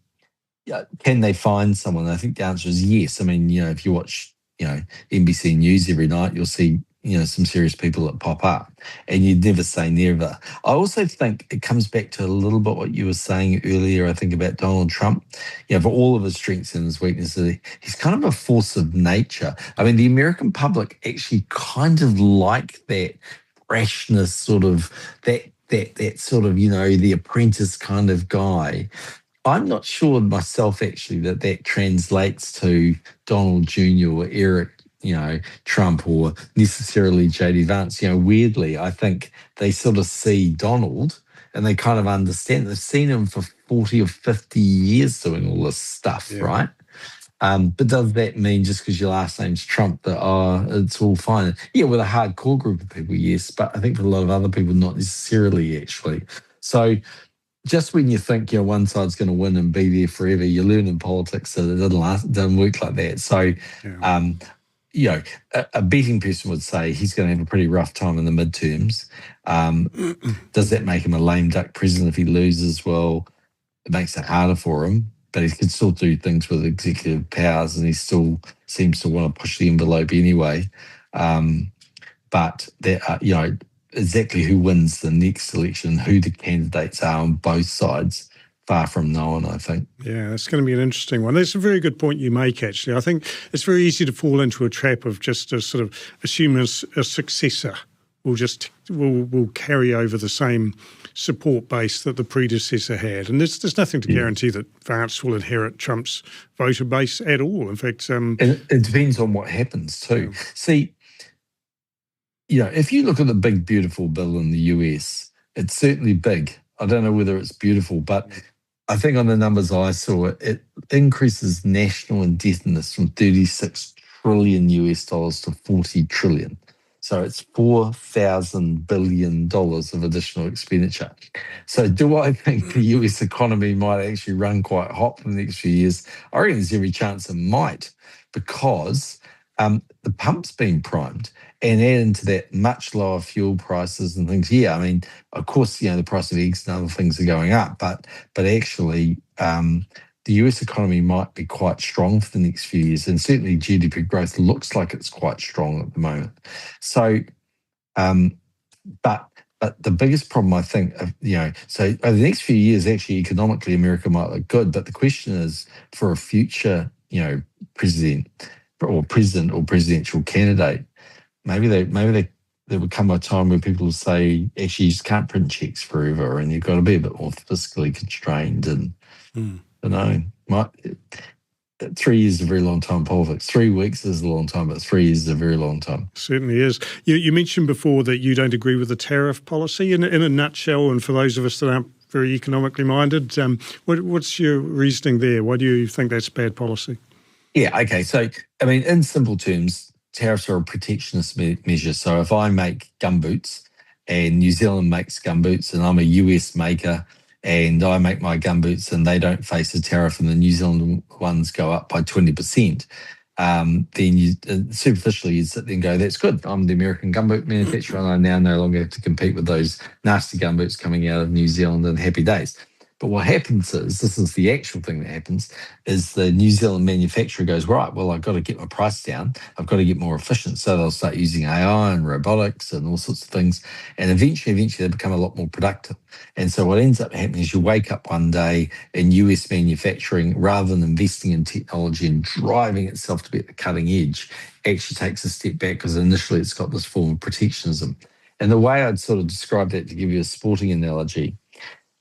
they find someone? I think the answer is yes. I mean, if you watch, NBC News every night, you'll see, some serious people that pop up, and you'd never say never. I also think it comes back to a little bit what you were saying earlier, I think, about Donald Trump. For all of his strengths and his weaknesses, he's kind of a force of nature. I mean, the American public actually kind of like that brashness, sort of that sort of, the apprentice kind of guy. I'm not sure myself, actually, that translates to Donald Jr. or Eric, Trump, or necessarily JD Vance. Weirdly, I think they sort of see Donald and they kind of understand. They've seen him for 40 or 50 years doing all this stuff, right? But does that mean just because your last name's Trump that, it's all fine? Yeah, with a hardcore group of people, yes, but I think for a lot of other people, not necessarily, actually. So just when you think one side's going to win and be there forever, you learn in politics that it doesn't work like that. So, a betting person would say he's going to have a pretty rough time in the midterms. Does that make him a lame duck president if he loses? Well, it makes it harder for him, but he can still do things with executive powers, and he still seems to want to push the envelope anyway. But there are, exactly who wins the next election, who the candidates are on both sides, far from known, I think. Yeah, it's going to be an interesting one. That's a very good point you make, actually. I think it's very easy to fall into a trap of just a sort of assuming a successor will carry over the same support base that the predecessor had. And there's nothing to guarantee that Vance will inherit Trump's voter base at all. In fact... and it depends on what happens too. Yeah. See, if you look at the big, beautiful bill in the US, it's certainly big. I don't know whether it's beautiful, but I think on the numbers I saw, it increases national indebtedness from 36 trillion US dollars to 40 trillion. So it's $4,000 billion of additional expenditure. So do I think the US economy might actually run quite hot for the next few years? I reckon there's every chance it might, because the pump's been primed, and add into that much lower fuel prices and things. Yeah, I mean, of course, the price of eggs and other things are going up, but actually the US economy might be quite strong for the next few years, and certainly GDP growth looks like it's quite strong at the moment. So, but the biggest problem, I think, so over the next few years, actually, economically, America might look good, but the question is, for a future, president or presidential candidate, maybe there would come a time where people will say, actually, you just can't print checks forever, and you've got to be a bit more fiscally constrained. And I don't know, 3 years is a very long time in politics. 3 weeks is a long time, but 3 years is a very long time. Certainly is. You mentioned before that you don't agree with the tariff policy. In a nutshell, and for those of us that aren't very economically minded, what's your reasoning there? Why do you think that's bad policy? Yeah, okay. So, I mean, in simple terms, tariffs are a protectionist measure. So if I make gumboots and New Zealand makes gumboots and I'm a US maker and I make my gumboots and they don't face a tariff and the New Zealand ones go up by 20%, then you superficially you'd sit there and go, that's good. I'm the American gumboot manufacturer and I now no longer have to compete with those nasty gumboots coming out of New Zealand and happy days. But what happens is, this is the actual thing that happens, is the New Zealand manufacturer goes, right, well, I've got to get my price down. I've got to get more efficient. So they'll start using AI and robotics and all sorts of things. And eventually they become a lot more productive. And so what ends up happening is you wake up one day in US manufacturing, rather than investing in technology and driving itself to be at the cutting edge, actually takes a step back because initially it's got this form of protectionism. And the way I'd sort of describe that, to give you a sporting analogy,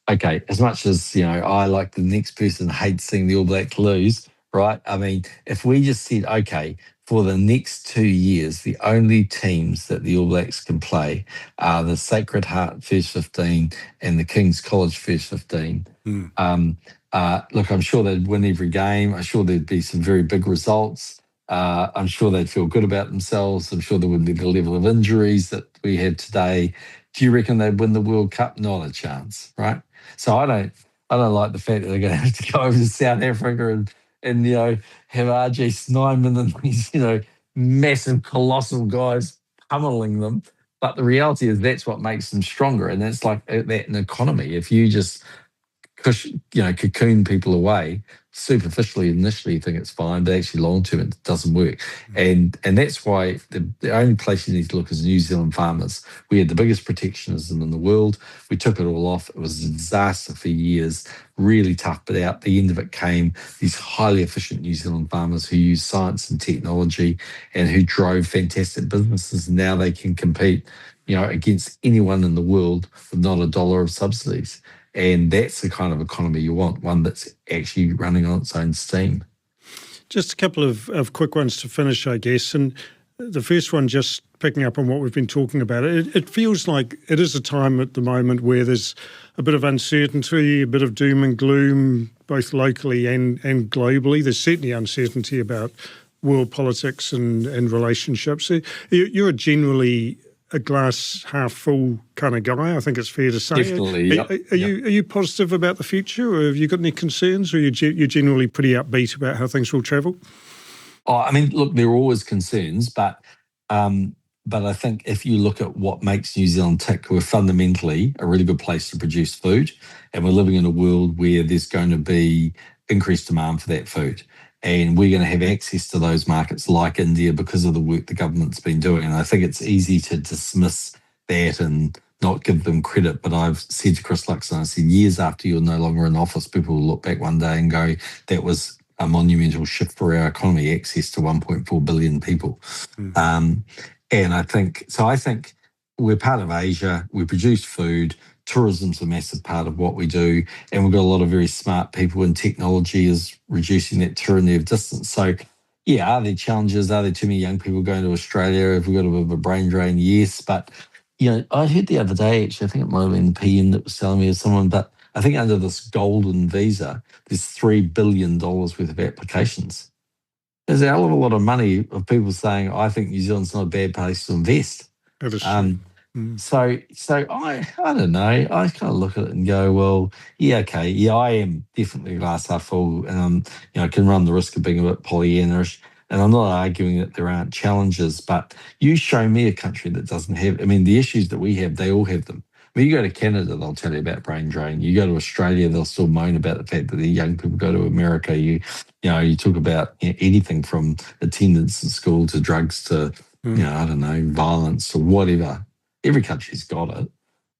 okay, as much as, I, like the next person, hates seeing the All Blacks lose, right? I mean, if we just said, okay, for the next 2 years, the only teams that the All Blacks can play are the Sacred Heart first 15 and the King's College first 15. Look, I'm sure they'd win every game. I'm sure there'd be some very big results. I'm sure they'd feel good about themselves. I'm sure there wouldn't be the level of injuries that we have today. Do you reckon they'd win the World Cup? Not a chance, right? So I don't like the fact that they're going to have to go over to South Africa and have RJ Snyman and these massive colossal guys pummeling them. But the reality is that's what makes them stronger, and that's like that in an economy. If you just cocoon people away superficially, initially you think it's fine, but actually long term it doesn't work. And that's why the only place you need to look is New Zealand farmers. We had the biggest protectionism in the world. We took it all off. It was a disaster for years, really tough. But out the end of it came these highly efficient New Zealand farmers who used science and technology and who drove fantastic businesses. And now they can compete against anyone in the world with not a dollar of subsidies. And that's the kind of economy you want, one that's actually running on its own steam. Just a couple of quick ones to finish, I guess. And the first one, just picking up on what we've been talking about, it feels like it is a time at the moment where there's a bit of uncertainty, a bit of doom and gloom, both locally and globally. There's certainly uncertainty about world politics and relationships. So you're generally a glass half full kind of guy, I think it's fair to say. Definitely. Yep. Are you positive about the future, or have you got any concerns, or you're generally pretty upbeat about how things will travel? Oh, I mean, look, there are always concerns, but I think if you look at what makes New Zealand tick, we're fundamentally a really good place to produce food, and we're living in a world where there's going to be increased demand for that food. And we're going to have access to those markets like India because of the work the government's been doing. And I think it's easy to dismiss that and not give them credit. But I've said to Chris Luxon, I said, years after you're no longer in office, people will look back one day and go, that was a monumental shift for our economy, access to 1.4 billion people. And I think we're part of Asia. We produce food. Tourism's a massive part of what we do, and we've got a lot of very smart people, and technology is reducing that tyranny of distance. So, yeah, are there challenges? Are there too many young people going to Australia? Have we got a bit of a brain drain? Yes, but, I heard the other day, actually, I think it might have been the PM that was telling me or someone, but I think under this golden visa, there's $3 billion worth of applications. There's a hell of a lot of money of people saying, I think New Zealand's not a bad place to invest. That is true. So I don't know. I kind of look at it and go, well, yeah, okay, yeah, I am definitely glass half full, and I can run the risk of being a bit Pollyanna-ish. And I'm not arguing that there aren't challenges, but you show me a country that doesn't have. I mean, the issues that we have, they all have them. I mean, you go to Canada, they'll tell you about brain drain. You go to Australia, they'll still moan about the fact that the young people go to America. You talk about anything from attendance at school to drugs to I don't know, violence or whatever. Every country's got it.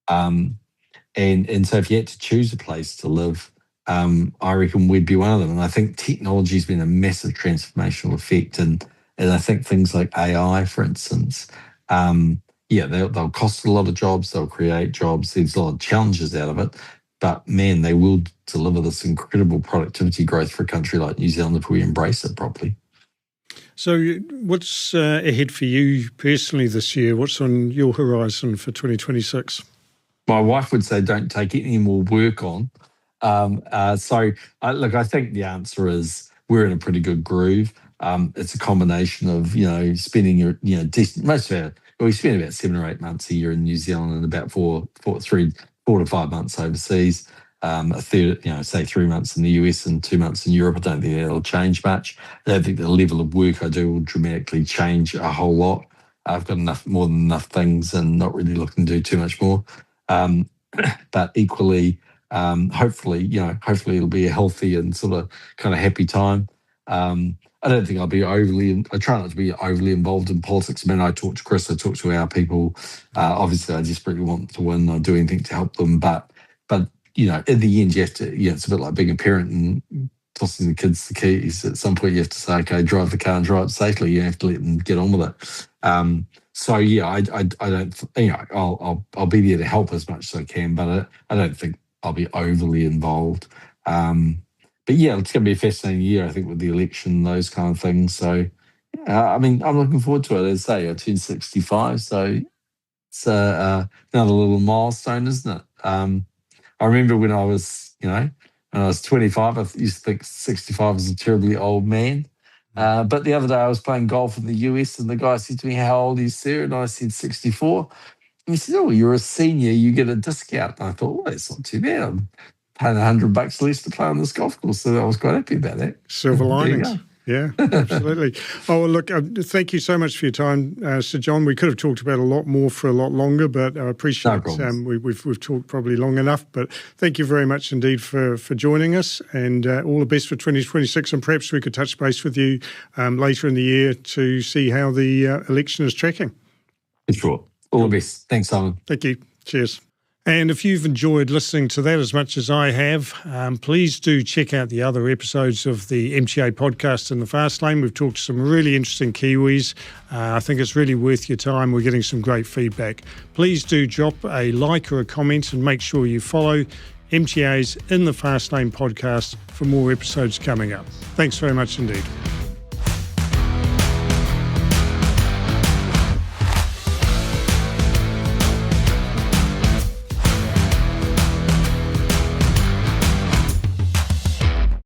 And so if you had to choose a place to live, I reckon we'd be one of them. And I think technology's been a massive transformational effect. And I think things like AI, for instance, they'll cost a lot of jobs, they'll create jobs, there's a lot of challenges out of it. But man, they will deliver this incredible productivity growth for a country like New Zealand if we embrace it properly. So what's ahead for you personally this year? What's on your horizon for 2026? My wife would say don't take any more work on. I think the answer is we're in a pretty good groove. It's a combination of, spending your, decent, we spend about 7 or 8 months a year in New Zealand and about 4 to 5 months overseas. A third, say 3 months in the US and 2 months in Europe. I don't think that'll change much. I don't think the level of work I do will dramatically change a whole lot. I've got more than enough things and not really looking to do too much more. But equally, hopefully it'll be a healthy and sort of kind of happy time. I don't think I try not to be overly involved in politics. I mean, I talk to Chris, I talk to our people. Obviously, I desperately want to win. I'll do anything to help them. But in the end, you have to, it's a bit like being a parent and tossing the kids the keys. At some point, you have to say, okay, drive the car and drive it safely. You have to let them get on with it. So yeah, I don't, I'll be there to help as much as I can, but I don't think I'll be overly involved. But yeah, it's going to be a fascinating year, I think, with the election, those kind of things. So, yeah, I mean, I'm looking forward to it. As I say, I turned 65, so it's another little milestone, isn't it? I remember when I was, when I was 25, I used to think 65 was a terribly old man. But the other day I was playing golf in the US, and the guy said to me, "How old are you, sir?" And I said, 64. And he said, "Oh, you're a senior, you get a discount." And I thought, well, that's not too bad. I'm paying $100 less to play on this golf course. So I was quite happy about that. Silver linings. Yeah, absolutely. Oh, well, look, thank you so much for your time, Sir John. We could have talked about a lot more for a lot longer, but I appreciate we've talked probably long enough. But thank you very much indeed for joining us, and all the best for 2026. And perhaps we could touch base with you later in the year to see how the election is tracking. Sure. All the best. Thanks, Simon. Thank you. Cheers. And if you've enjoyed listening to that as much as I have, please do check out the other episodes of the MTA podcast in the Fast Lane. We've talked to some really interesting Kiwis. I think it's really worth your time. We're getting some great feedback. Please do drop a like or a comment, and make sure you follow MTA's In the Fast Lane podcast for more episodes coming up. Thanks very much indeed.